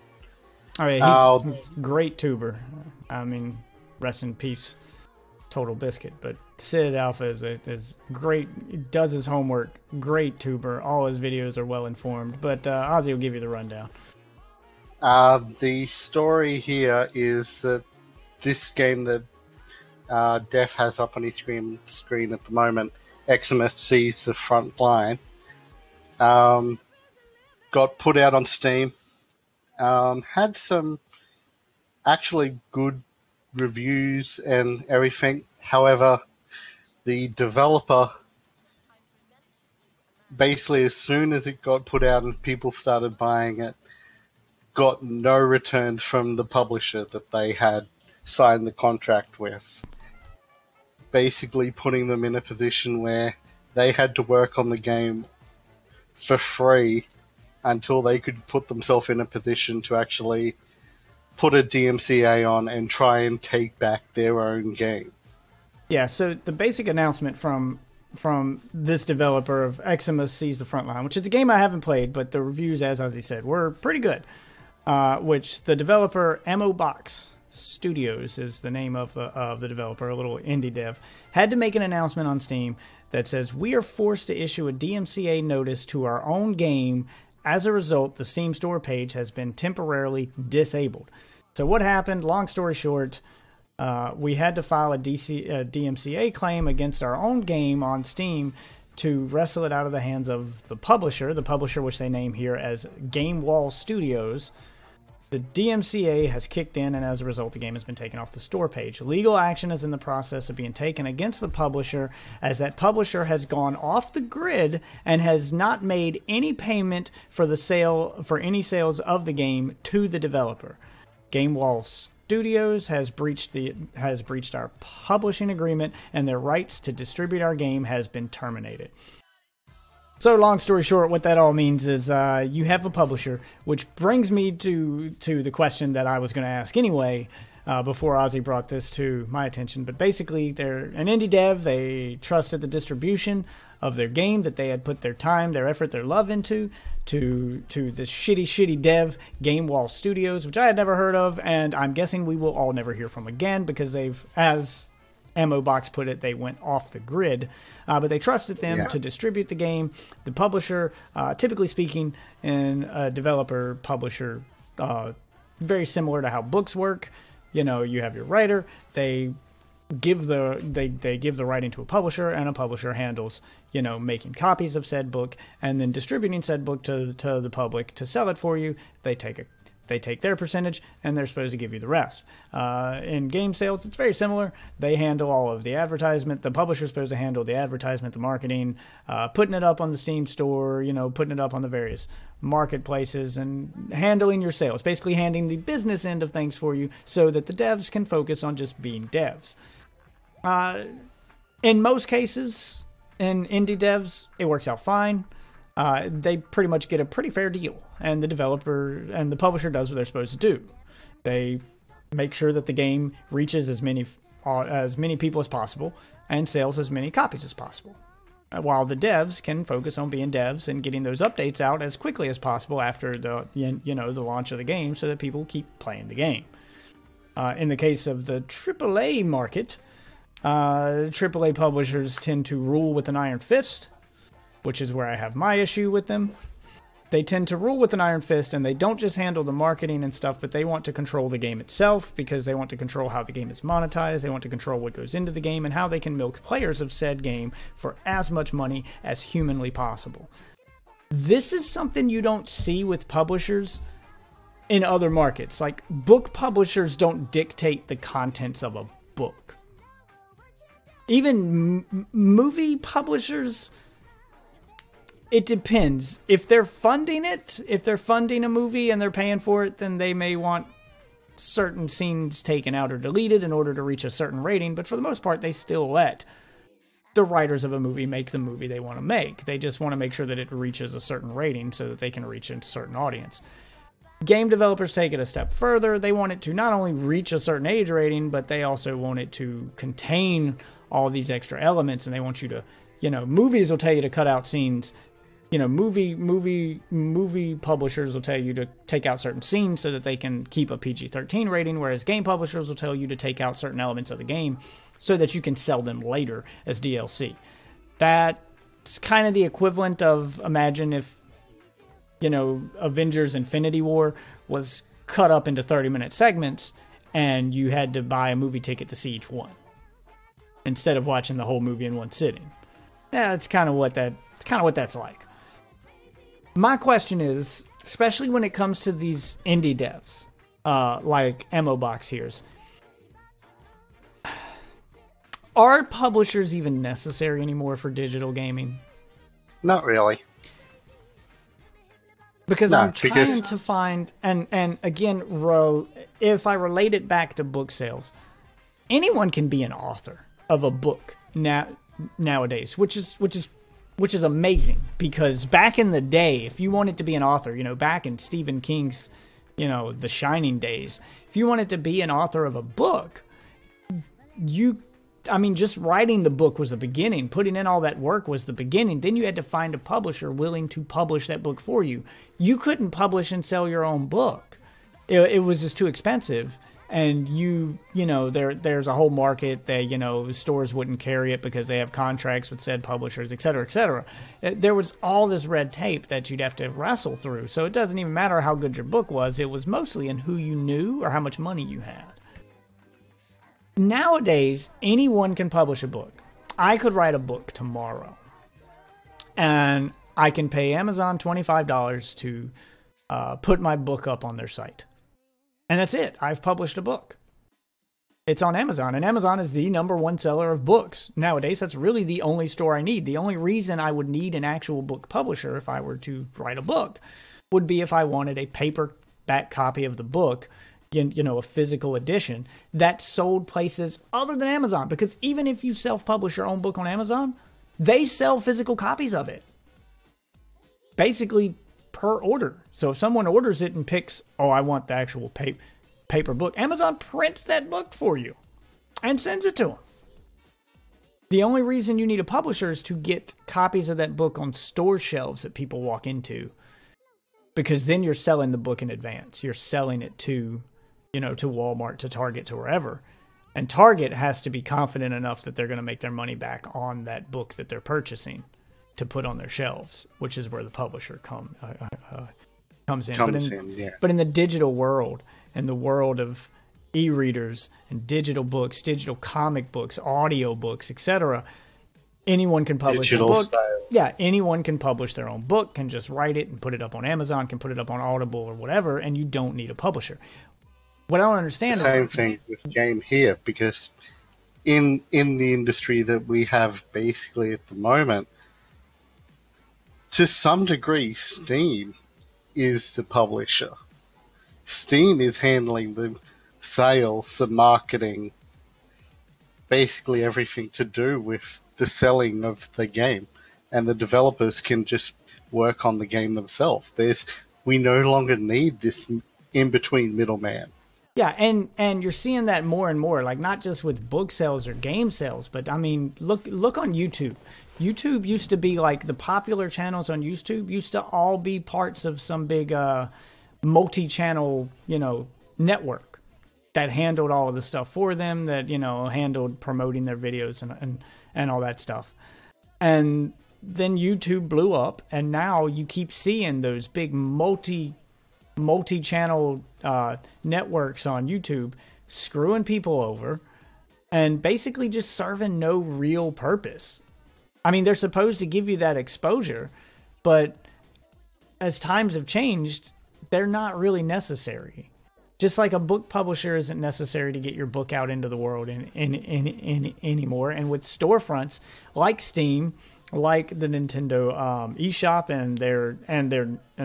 Oh, yeah, he's a great tuber. I mean, rest in peace, Total Biscuit. But Sid Alpha is great. He does his homework. Great tuber. All his videos are well informed. But Ozzy will give you the rundown. The story here is that this game that Def has up on his screen at the moment, Eximus Sees the Front Line, got put out on Steam. Had some actually good reviews and everything. However, the developer, basically as soon as it got put out and people started buying it, got no returns from the publisher that they had signed the contract with. Basically putting them in a position where they had to work on the game for free until they could put themselves in a position to actually put a DMCA on and try and take back their own game. Yeah, so the basic announcement from this developer of Eximus Sees the Frontline, which is a game I haven't played, but the reviews, as Ozzy said, were pretty good. Which the developer Ammo Box Studios is the name of the developer, a little indie dev, had to make an announcement on Steam that says, we are forced to issue a DMCA notice to our own game. As a result, the Steam store page has been temporarily disabled. So what happened, long story short, we had to file a DMCA claim against our own game on Steam to wrestle it out of the hands of the publisher which they name here as Game Wall Studios. The DMCA has kicked in, and as a result, the game has been taken off the store page. Legal action is in the process of being taken against the publisher, as that publisher has gone off the grid and has not made any payment for any sales of the game to the developer. Game Wall Studios has breached our publishing agreement, and their rights to distribute our game has been terminated. So long story short, what that all means is you have a publisher, which brings me to the question that I was going to ask anyway before Ozzy brought this to my attention. But basically, they're an indie dev. They trusted the distribution of their game that they had put their time, their effort, their love into to this shitty dev, Game Wall Studios, which I had never heard of, and I'm guessing we will all never hear from again because they've, as Ammo Box put it, they went off the grid, but they trusted them to distribute the game. The publisher, typically speaking, in a developer-publisher, very similar to how books work. You know, you have your writer, they give the writing to a publisher, and a publisher handles, making copies of said book and then distributing said book to the public to sell it for you. They take their percentage, and they're supposed to give you the rest. In game sales, it's very similar. They handle all of the advertisement. The publisher's supposed to handle the advertisement, the marketing, putting it up on the Steam store, putting it up on the various marketplaces, and handling your sales. Basically handling the business end of things for you so that the devs can focus on just being devs. In most cases, in indie devs, it works out fine. They pretty much get a pretty fair deal, and the developer and the publisher does what they're supposed to do. They make sure that the game reaches as many people as possible and sells as many copies as possible, while the devs can focus on being devs and getting those updates out as quickly as possible after the launch of the game, so that people keep playing the game. In the case of the AAA market, AAA publishers tend to rule with an iron fist, which is where I have my issue with them. They tend to rule with an iron fist, and they don't just handle the marketing and stuff, but they want to control the game itself, because they want to control how the game is monetized, they want to control what goes into the game, and how they can milk players of said game for as much money as humanly possible. This is something you don't see with publishers in other markets. Like, book publishers don't dictate the contents of a book. Even movie publishers, it depends. If they're funding a movie and they're paying for it, then they may want certain scenes taken out or deleted in order to reach a certain rating. But for the most part, they still let the writers of a movie make the movie they want to make. They just want to make sure that it reaches a certain rating so that they can reach a certain audience. Game developers take it a step further. They want it to not only reach a certain age rating, but they also want it to contain all these extra elements, and they want you to, movies will tell you to cut out scenes. Movie publishers will tell you to take out certain scenes so that they can keep a PG-13 rating, whereas game publishers will tell you to take out certain elements of the game so that you can sell them later as DLC. That's kind of the equivalent of, imagine if, Avengers Infinity War was cut up into 30-minute segments and you had to buy a movie ticket to see each one instead of watching the whole movie in one sitting. Yeah, that's kind of what that's like. My question is, especially when it comes to these indie devs, like Ammo Box here's, are publishers even necessary anymore for digital gaming? Not really. Because I'm trying to find, and again, if I relate it back to book sales, anyone can be an author of a book nowadays, which is amazing, because back in the day, if you wanted to be an author, back in Stephen King's, The Shining days, if you wanted to be an author of a book, just writing the book was the beginning. Putting in all that work was the beginning. Then you had to find a publisher willing to publish that book for you. You couldn't publish and sell your own book. It was just too expensive. And there's a whole market that, stores wouldn't carry it because they have contracts with said publishers, et cetera, et cetera. There was all this red tape that you'd have to wrestle through. So it doesn't even matter how good your book was. It was mostly in who you knew or how much money you had. Nowadays, anyone can publish a book. I could write a book tomorrow, and I can pay Amazon $25 to put my book up on their site. And that's it. I've published a book. It's on Amazon, and Amazon is the #1 seller of books. Nowadays, that's really the only store I need. The only reason I would need an actual book publisher if I were to write a book would be if I wanted a paperback copy of the book, a physical edition that sold places other than Amazon. Because even if you self-publish your own book on Amazon, they sell physical copies of it. Basically, per order. So if someone orders it and picks, I want the actual paper book, Amazon prints that book for you and sends it to them. The only reason you need a publisher is to get copies of that book on store shelves that people walk into, because then you're selling the book in advance. You're selling it to Walmart, to Target, to wherever. And Target has to be confident enough that they're going to make their money back on that book that they're purchasing to put on their shelves, which is where the publisher comes in. But in the digital world, and the world of e-readers and digital books, digital comic books, audio books, etc., anyone can publish a book. Style. Yeah, anyone can publish their own book, can just write it and put it up on Amazon, can put it up on Audible or whatever, and you don't need a publisher. What I don't understand is... Same thing with game here, because in the industry that we have basically at the moment, to some degree, Steam is the publisher. Steam is handling the sales, the marketing, basically everything to do with the selling of the game. And the developers can just work on the game themselves. We no longer need this in-between middleman. Yeah, and you're seeing that more and more, like not just with book sales or game sales, but I mean, look on YouTube. YouTube used to be like the popular channels on YouTube used to all be parts of some big multi-channel, network that handled all of the stuff for them, that, handled promoting their videos and all that stuff. And then YouTube blew up, and now you keep seeing those big multi-channel networks on YouTube screwing people over and basically just serving no real purpose. I mean, they're supposed to give you that exposure, but as times have changed, they're not really necessary. Just like a book publisher isn't necessary to get your book out into the world anymore. And with storefronts like Steam, like the Nintendo eShop and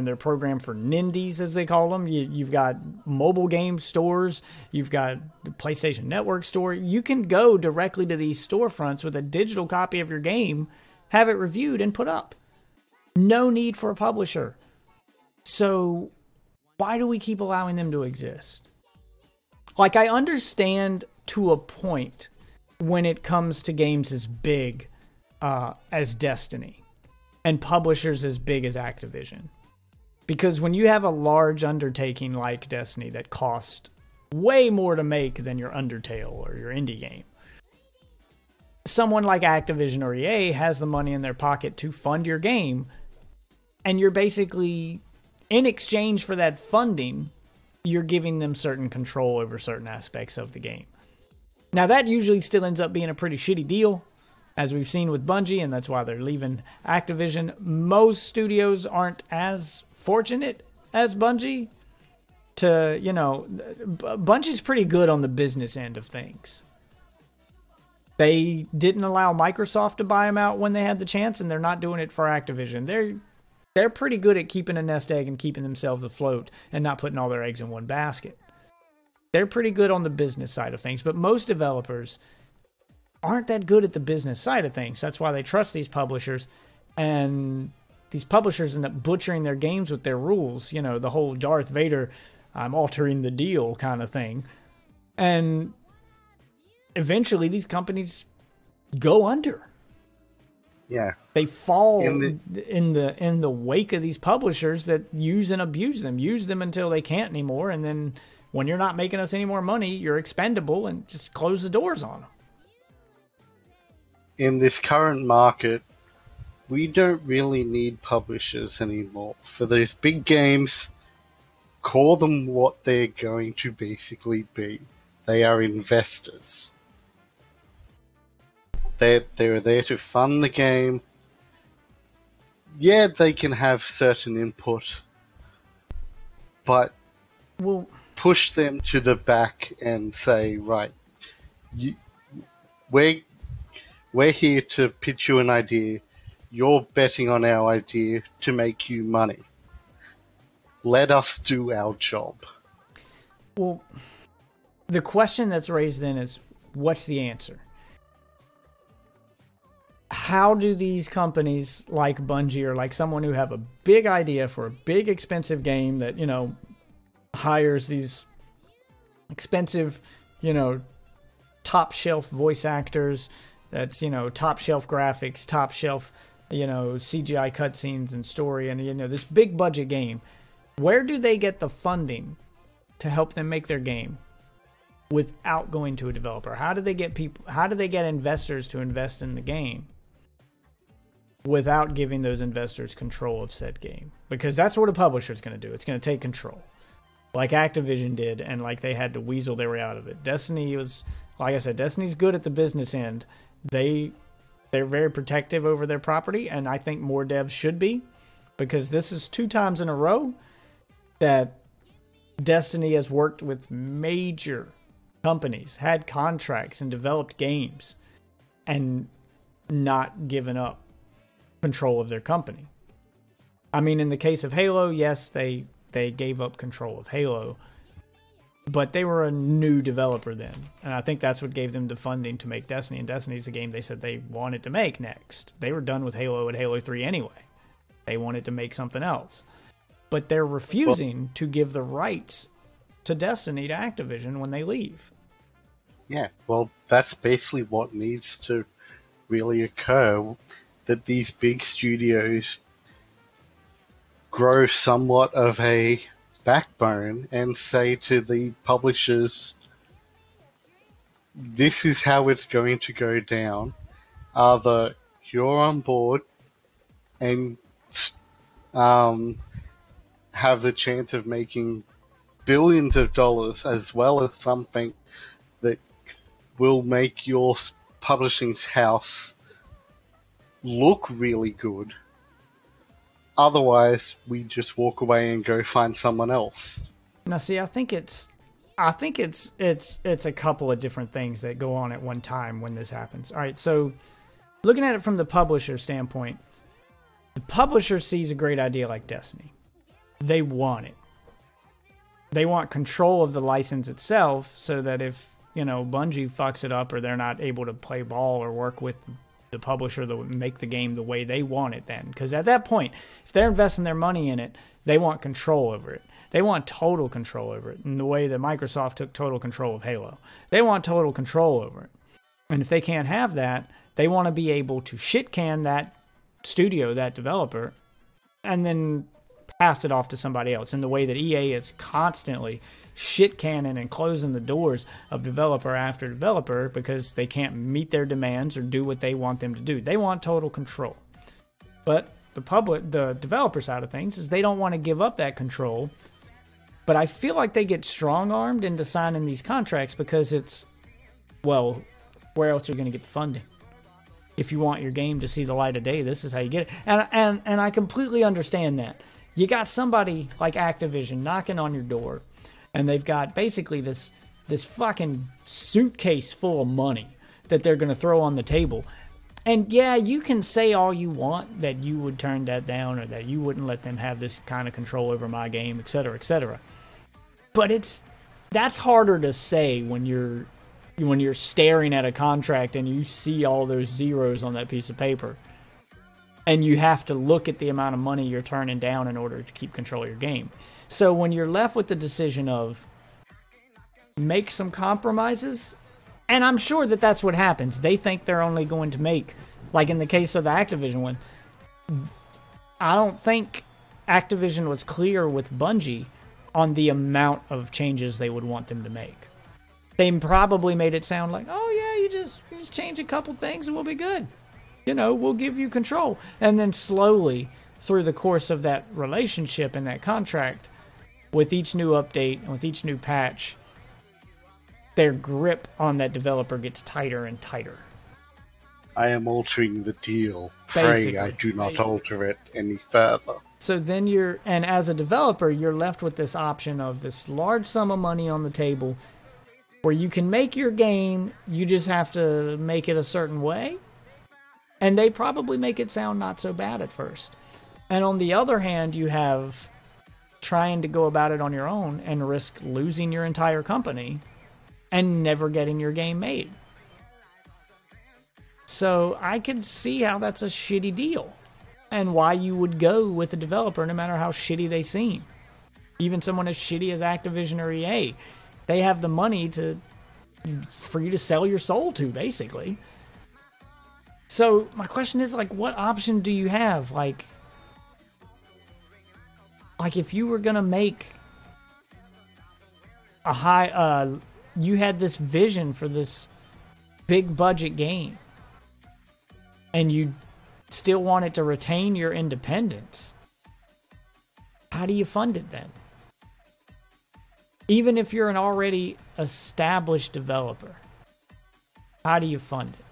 their program for Nindies, as they call them, you've got mobile game stores, you've got the PlayStation Network store. You can go directly to these storefronts with a digital copy of your game, have it reviewed and put up. No need for a publisher. So why do we keep allowing them to exist? Like, I understand to a point when it comes to games as big as Destiny and publishers as big as Activision. Because when you have a large undertaking like Destiny that costs way more to make than your Undertale or your indie game, someone like Activision or EA has the money in their pocket to fund your game, and you're basically, in exchange for that funding, you're giving them certain control over certain aspects of the game. Now, that usually still ends up being a pretty shitty deal, as we've seen with Bungie, and that's why they're leaving Activision. Most studios aren't as fortunate as Bungie to, Bungie's pretty good on the business end of things. They didn't allow Microsoft to buy them out when they had the chance, and they're not doing it for Activision. They're pretty good at keeping a nest egg and keeping themselves afloat and not putting all their eggs in one basket. They're pretty good on the business side of things, but most developers aren't that good at the business side of things. That's why they trust these publishers, and these publishers end up butchering their games with their rules. The whole Darth Vader, I'm altering the deal kind of thing. And eventually these companies go under. Yeah. They fall in the wake of these publishers that use and abuse them. Use them until they can't anymore, and then when you're not making us any more money, you're expendable, and just close the doors on them. In this current market, we don't really need publishers anymore. For those big games, call them what they're going to basically be. They are investors. They're there to fund the game. Yeah, they can have certain input, but push them to the back and say, right, we're here to pitch you an idea. You're betting on our idea to make you money. Let us do our job. Well, the question that's raised then is, what's the answer? How do these companies like Bungie or like someone who have a big idea for a big expensive game that, hires these expensive, top shelf voice actors, that's, top shelf graphics, top shelf, CGI cutscenes and story, and, this big budget game, where do they get the funding to help them make their game without going to a developer? How do they get investors to invest in the game without giving those investors control of said game? Because that's what a publisher is going to do. It's going to take control, like Activision did, and like they had to weasel their way out of it. Destiny was, like I said, Destiny's good at the business end. They're very protective over their property, and I think more devs should be, because this is 2 times in a row that Destiny has worked with major companies, had contracts, and developed games, and not given up control of their company. I mean, in the case of Halo, yes, they gave up control of Halo, but they were a new developer then, and I think that's what gave them the funding to make Destiny, and Destiny's the game they said they wanted to make next. They were done with Halo at Halo 3 anyway. They wanted to make something else. But they're refusing to give the rights to Destiny to Activision when they leave. Yeah, well, that's basically what needs to really occur, that these big studios grow somewhat of a backbone and say to the publishers, this is how it's going to go down. Either you're on board and have the chance of making billions of dollars, as well as something that will make your publishing house look really good. Otherwise, we just walk away and go find someone else. Now, see, I think it's a couple of different things that go on at one time when this happens. All right, so looking at it from the publisher standpoint, the publisher sees a great idea like Destiny. They want it. They want control of the license itself, so that if, Bungie fucks it up or they're not able to play ball or work with the publisher that would make the game the way they want it then. Because at that point, if they're investing their money in it, they want control over it. They want total control over it, in the way that Microsoft took total control of Halo. They want total control over it. And if they can't have that, they want to be able to shit can that studio, that developer, and then pass it off to somebody else, in the way that EA is constantly shit canning and closing the doors of developer after developer because they can't meet their demands or do what they want them to do. They want total control. But the developer side of things is they don't want to give up that control. But I feel like they get strong-armed into signing these contracts because it's, well, where else are you going to get the funding? If you want your game to see the light of day, this is how you get it. And I completely understand that. You got somebody like Activision knocking on your door, and they've got basically this fucking suitcase full of money that they're going to throw on the table. And yeah, you can say all you want that you would turn that down or that you wouldn't let them have this kind of control over my game, etc., etc. But that's harder to say when you're staring at a contract and you see all those zeros on that piece of paper. And you have to look at the amount of money you're turning down in order to keep control of your game. So when you're left with the decision of make some compromises, and I'm sure that that's what happens. They think they're only going to make, like in the case of the Activision one, I don't think Activision was clear with Bungie on the amount of changes they would want them to make. They probably made it sound like, oh yeah, you just change a couple things and we'll be good. We'll give you control. And then slowly, through the course of that relationship and that contract, with each new update and with each new patch, their grip on that developer gets tighter and tighter. I am altering the deal. Pray I do not alter it any further. So then and as a developer, you're left with this option of this large sum of money on the table where you can make your game, you just have to make it a certain way. And they probably make it sound not so bad at first. And on the other hand, you have trying to go about it on your own and risk losing your entire company and never getting your game made. So I can see how that's a shitty deal and why you would go with a developer no matter how shitty they seem. Even someone as shitty as Activision or EA, they have the money for you to sell your soul to, basically. So my question is, like, what option do you have? Like if you were going to make you had this vision for this big budget game and you still wanted to retain your independence, how do you fund it then? Even if you're an already established developer, how do you fund it?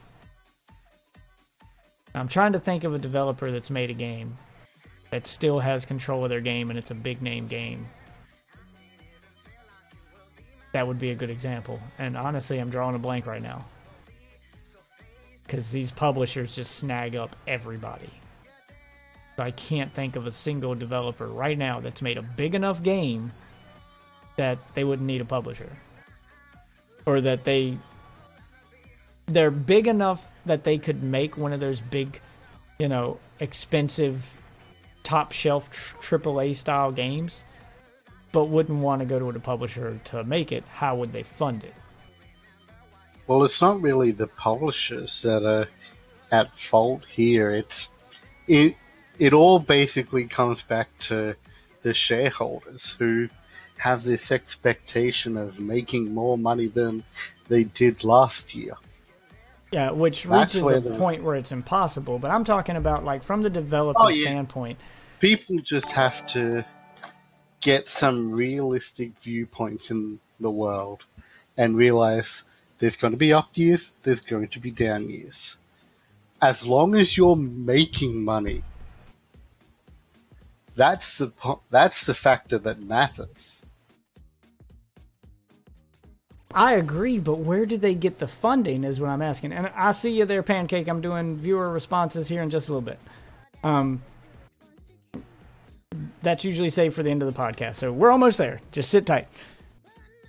I'm trying to think of a developer that's made a game that still has control of their game and it's a big name game. That would be a good example. And honestly, I'm drawing a blank right now. Because these publishers just snag up everybody. I can't think of a single developer right now that's made a big enough game that they wouldn't need a publisher. Or that they're big enough that they could make one of those big, expensive, top-shelf AAA style games, but wouldn't want to go to a publisher to make it. How would they fund it? Well, it's not really the publishers that are at fault here. It all basically comes back to the shareholders who have this expectation of making more money than they did last year. Yeah, which reaches a point where it's impossible. But I'm talking about, like, from the developer standpoint. People just have to get some realistic viewpoints in the world and realize there's going to be up years, there's going to be down years. As long as you're making money, that's the factor that matters. I agree, but where do they get the funding is what I'm asking. And I see you there, Pancake. I'm doing viewer responses here in just a little bit. That's usually saved for the end of the podcast, so we're almost there. Just sit tight.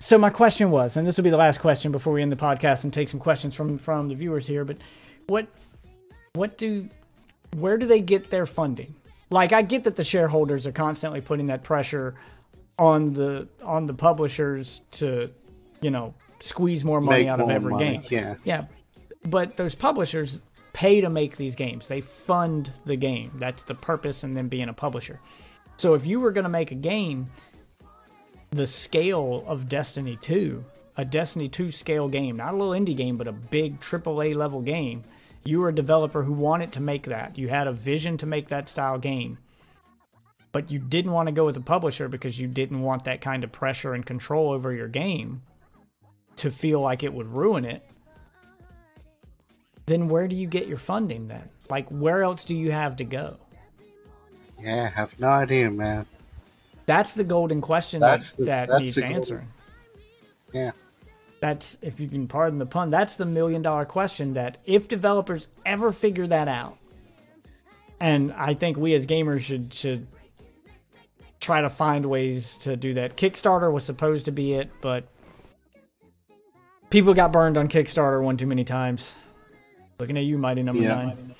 So my question was, and this will be the last question before we end the podcast and take some questions from the viewers here, but where do they get their funding? Like, I get that the shareholders are constantly putting that pressure on the publishers to, squeeze more money out of every game. Yeah. But those publishers pay to make these games. They fund the game. That's the purpose in them being a publisher. So if you were going to make a game the scale of Destiny 2, a Destiny 2 scale game, not a little indie game, but a big AAA level game, you were a developer who wanted to make that. You had a vision to make that style game. But you didn't want to go with a publisher because you didn't want that kind of pressure and control over your game to feel like it would ruin it. Then where do you get your funding then? Like, where else do you have to go? Yeah, I have no idea, man. That's the golden question that needs answering. Yeah. That's, if you can pardon the pun, that's the $1 million question that if developers ever figure that out, and I think we as gamers should try to find ways to do that. Kickstarter was supposed to be it, but people got burned on Kickstarter one too many times. Looking at you, Mighty Number 9.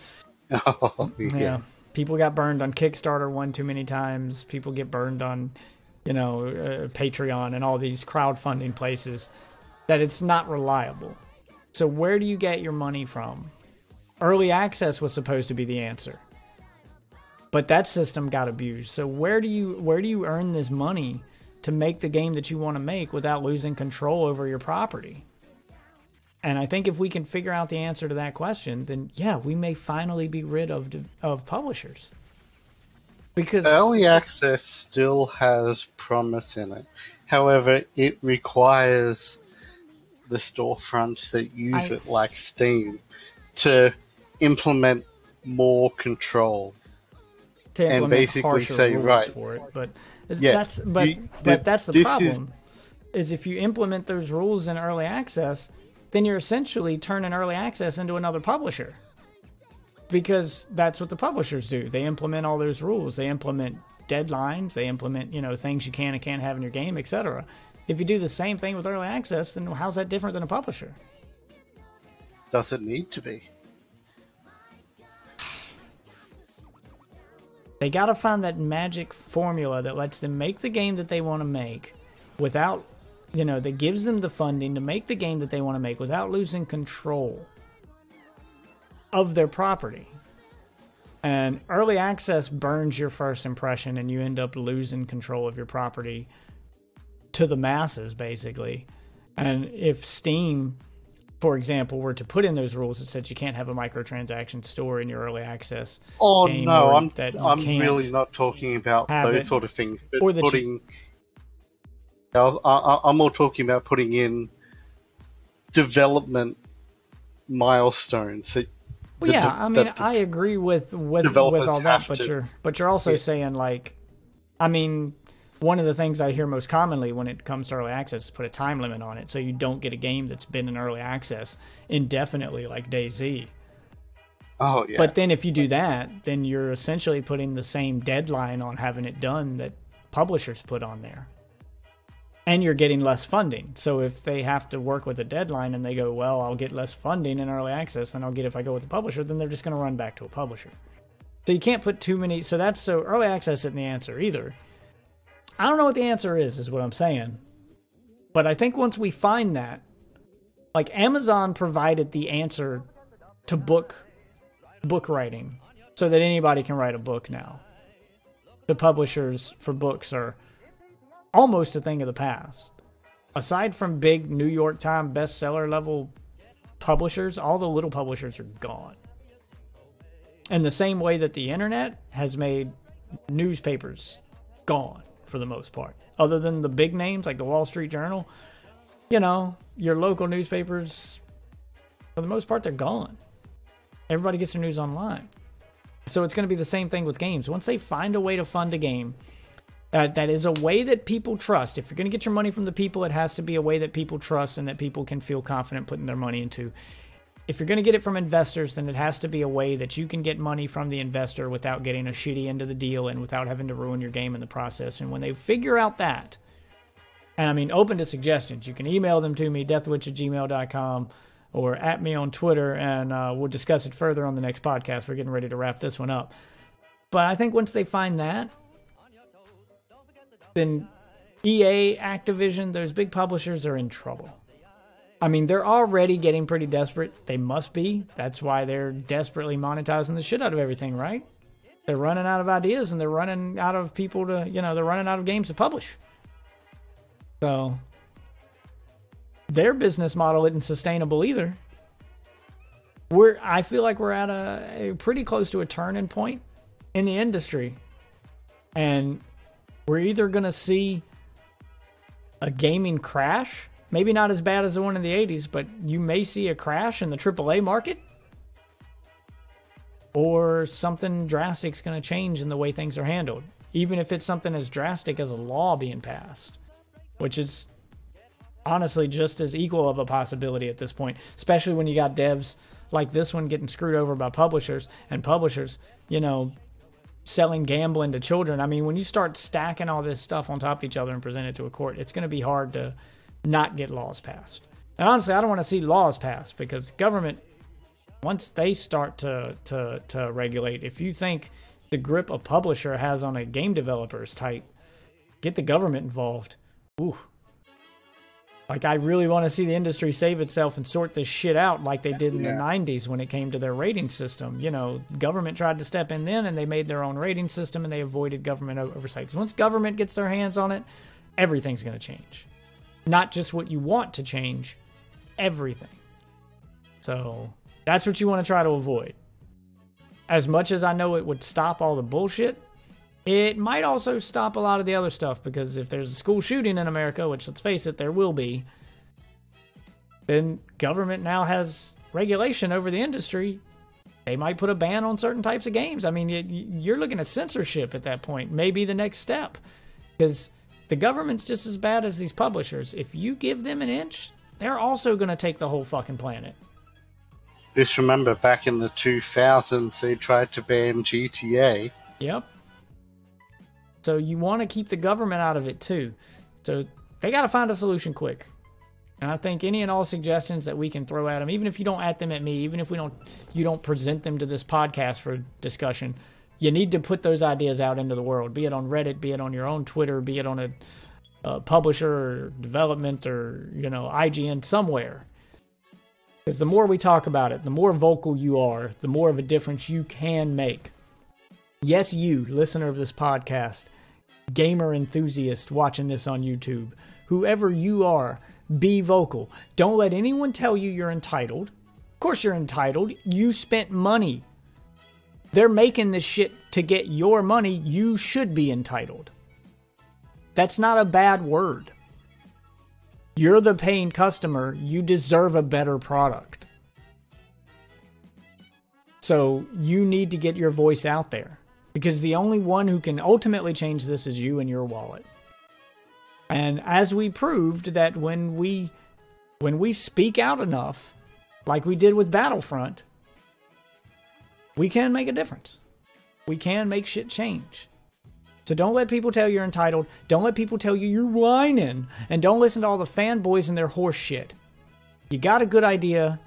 Oh, yeah. People got burned on Kickstarter one too many times. People get burned on, Patreon and all these crowdfunding places that it's not reliable. So where do you get your money from? Early access was supposed to be the answer, but that system got abused. So where do you earn this money to make the game that you want to make without losing control over your property? And I think if we can figure out the answer to that question, then yeah, we may finally be rid of publishers. Because early access still has promise in it. However, it requires the storefronts that use it, like Steam, to implement more control. To implement and basically say, right, for it. But yeah, that's the problem. Is if you implement those rules in early access, then you're essentially turning early access into another publisher. Because that's what the publishers do. They implement all those rules. They implement deadlines. They implement, things you can and can't have in your game, etc. If you do the same thing with early access, then how's that different than a publisher? Does it need to be? They got to find that magic formula that lets them make the game that they want to make without, that gives them the funding to make the game that they want to make without losing control of their property. And early access burns your first impression and you end up losing control of your property to the masses, basically. And if Steam, for example, were to put in those rules that said you can't have a microtransaction store in your early access. Oh no, I'm really not talking about those sort of things. But I'm more talking about putting in development milestones. I agree with all that, but you're also saying, like, one of the things I hear most commonly when it comes to early access is put a time limit on it so you don't get a game that's been in early access indefinitely, like DayZ. Oh, yeah. But then if you do that, then you're essentially putting the same deadline on having it done that publishers put on there. And you're getting less funding. So if they have to work with a deadline and they go, well, I'll get less funding in early access than I'll get if I go with the publisher, then they're just going to run back to a publisher. So you can't put too many. So early access isn't the answer either. I don't know what the answer is what I'm saying. But I think once we find that, like Amazon provided the answer to book writing so that anybody can write a book now. The publishers for books are almost a thing of the past. Aside from big New York Times bestseller level publishers, all the little publishers are gone. In the same way that the internet has made newspapers gone for the most part. Other than the big names like the Wall Street Journal, your local newspapers, for the most part, they're gone. Everybody gets their news online. So it's going to be the same thing with games. Once they find a way to fund a game that is a way that people trust. If you're going to get your money from the people, it has to be a way that people trust and that people can feel confident putting their money into. If you're going to get it from investors, then it has to be a way that you can get money from the investor without getting a shitty end of the deal and without having to ruin your game in the process. And when they figure out that, and open to suggestions, you can email them to me, deathwitch@gmail.com, or at me on Twitter, and we'll discuss it further on the next podcast. We're getting ready to wrap this one up. But I think once they find that, then EA, Activision, those big publishers are in trouble. I mean, they're already getting pretty desperate. They must be. That's why they're desperately monetizing the shit out of everything, right? They're running out of ideas and they're running out of people to, they're running out of games to publish. So their business model isn't sustainable either. I feel like we're at a pretty close to a turning point in the industry. And we're either going to see a gaming crash, maybe not as bad as the one in the 80s, but you may see a crash in the AAA market, or something drastic is going to change in the way things are handled, even if it's something as drastic as a law being passed, which is honestly just as equal of a possibility at this point, especially when you got devs like this one getting screwed over by publishers, and publishers, selling gambling to children. I mean, when you start stacking all this stuff on top of each other and present it to a court, it's going to be hard to not get laws passed. And honestly, I don't want to see laws passed, because government, once they start to regulate, if you think the grip a publisher has on a game developer is tight, get the government involved. Ooh. Like, I really want to see the industry save itself and sort this shit out like they did in the 90s when it came to their rating system. Government tried to step in then, and they made their own rating system, and they avoided government oversight. Because once government gets their hands on it, everything's going to change. Not just what you want to change, everything. So that's what you want to try to avoid. As much as I know it would stop all the bullshit, it might also stop a lot of the other stuff, because if there's a school shooting in America, which, let's face it, there will be, then government now has regulation over the industry. They might put a ban on certain types of games. I mean, you're looking at censorship at that point, maybe the next step, because the government's just as bad as these publishers. If you give them an inch, they're also going to take the whole fucking planet. Just remember, back in the 2000s, they tried to ban GTA. Yep. So you want to keep the government out of it too. So they got to find a solution quick. And I think any and all suggestions that we can throw at them, even if you don't at them at me, even if you don't present them to this podcast for discussion, you need to put those ideas out into the world, be it on Reddit, be it on your own Twitter, be it on a publisher or development or, IGN somewhere. Because the more we talk about it, the more vocal you are, the more of a difference you can make. Yes, you, listener of this podcast, gamer enthusiast watching this on YouTube, whoever you are, be vocal. Don't let anyone tell you you're entitled. Of course you're entitled. You spent money. They're making this shit to get your money. You should be entitled. That's not a bad word. You're the paying customer. You deserve a better product. So you need to get your voice out there, because the only one who can ultimately change this is you and your wallet. And as we proved that when we speak out enough, like we did with Battlefront, we can make a difference. We can make shit change. So don't let people tell you're entitled. Don't let people tell you you're whining. And don't listen to all the fanboys and their horse shit. You got a good idea.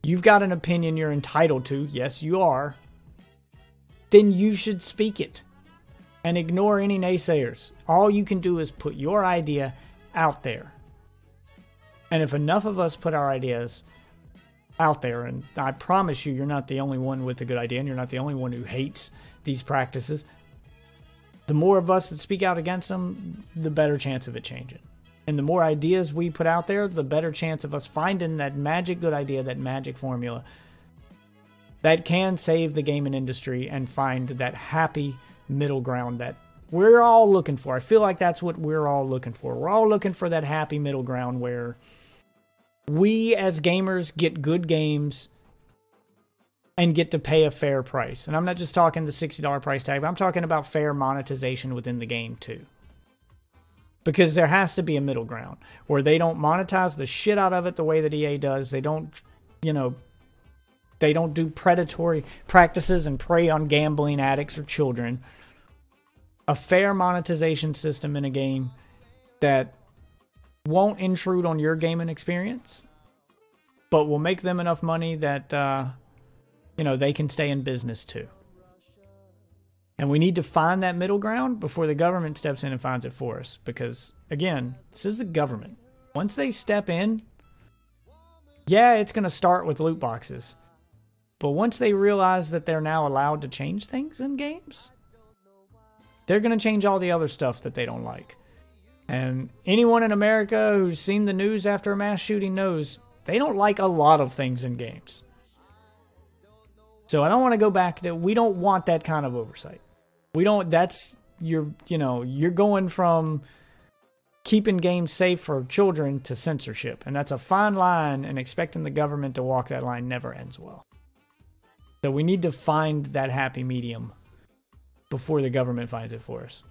You've got an opinion you're entitled to. Yes, you are. Then you should speak it. And ignore any naysayers. All you can do is put your idea out there. And if enough of us put our ideas out there, and I promise you're not the only one with a good idea, and you're not the only one who hates these practices, the more of us that speak out against them, the better chance of it changing. And the more ideas we put out there, the better chance of us finding that magic good idea, that magic formula that can save the gaming industry and find that happy middle ground that we're all looking for. I feel like that's what we're all looking for. We're all looking for that happy middle ground where we as gamers get good games and get to pay a fair price. And I'm not just talking the $60 price tag, but I'm talking about fair monetization within the game too. Because there has to be a middle ground where they don't monetize the shit out of it the way that EA does. They don't, they don't do predatory practices and prey on gambling addicts or children. A fair monetization system in a game that won't intrude on your gaming experience, but will make them enough money that, they can stay in business too. And we need to find that middle ground before the government steps in and finds it for us. Because, again, this is the government. Once they step in, Yeah, it's going to start with loot boxes. But once they realize that they're now allowed to change things in games, they're going to change all the other stuff that they don't like. And anyone in America who's seen the news after a mass shooting knows they don't like a lot of things in games. So I don't want to go back to, we don't want that kind of oversight. We don't, that's, you're going from keeping games safe for children to censorship. And that's a fine line, and expecting the government to walk that line never ends well. So we need to find that happy medium before the government finds it for us.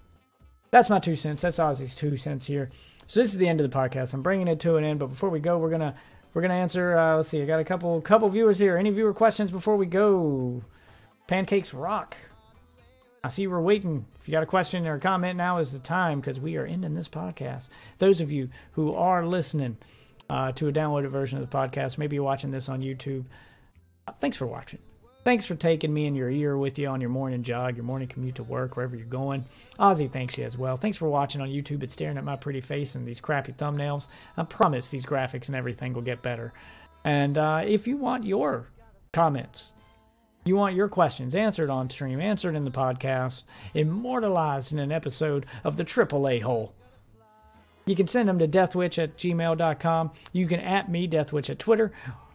That's my 2 cents. That's Ozzy's 2 cents here. So this is the end of the podcast. I'm bringing it to an end, but before we go, we're gonna answer. Let's see. I got a couple viewers here. Any viewer questions before we go? Pancakes rock. I see you were waiting. If you got a question or a comment, now is the time, because we are ending this podcast. Those of you who are listening to a downloaded version of the podcast, maybe you're watching this on YouTube, thanks for watching. Thanks for taking me in your ear with you on your morning jog, your morning commute to work, wherever you're going. Ozzy thanks you as well. Thanks for watching on YouTube and staring at my pretty face and these crappy thumbnails. I promise these graphics and everything will get better. And if you want your comments, you want your questions answered on stream, answered in the podcast, immortalized in an episode of the AAA-Hole, you can send them to deathwitch@gmail.com. You can @me, deathwitch, at Twitter,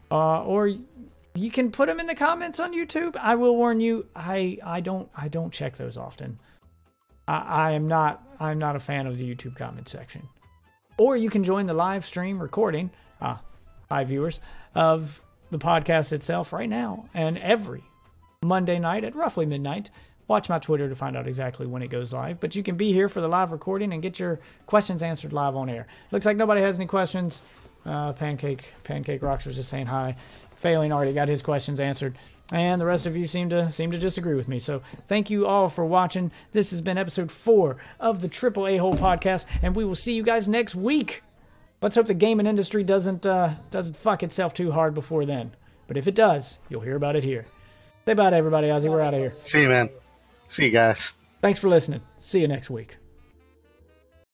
or you can put them in the comments on YouTube. I will warn you, I don't check those often. I'm not a fan of the YouTube comment section. Or you can join the live stream recording, hi viewers, of the podcast itself right now, and every Monday night at roughly midnight. Watch my Twitter to find out exactly when it goes live. But you can be here for the live recording and get your questions answered live on air. Looks like nobody has any questions. Pancake Rocks was just saying hi. Failing already got his questions answered, and the rest of you seem to disagree with me. So thank you all for watching. This has been episode 4 of the AAA-Hole Podcast, and we will see you guys next week. Let's hope the gaming industry doesn't fuck itself too hard before then. But if it does, you'll hear about it here. Say bye to everybody, Ozzy. We're out of here. See you, man. See you guys. Thanks for listening. See you next week.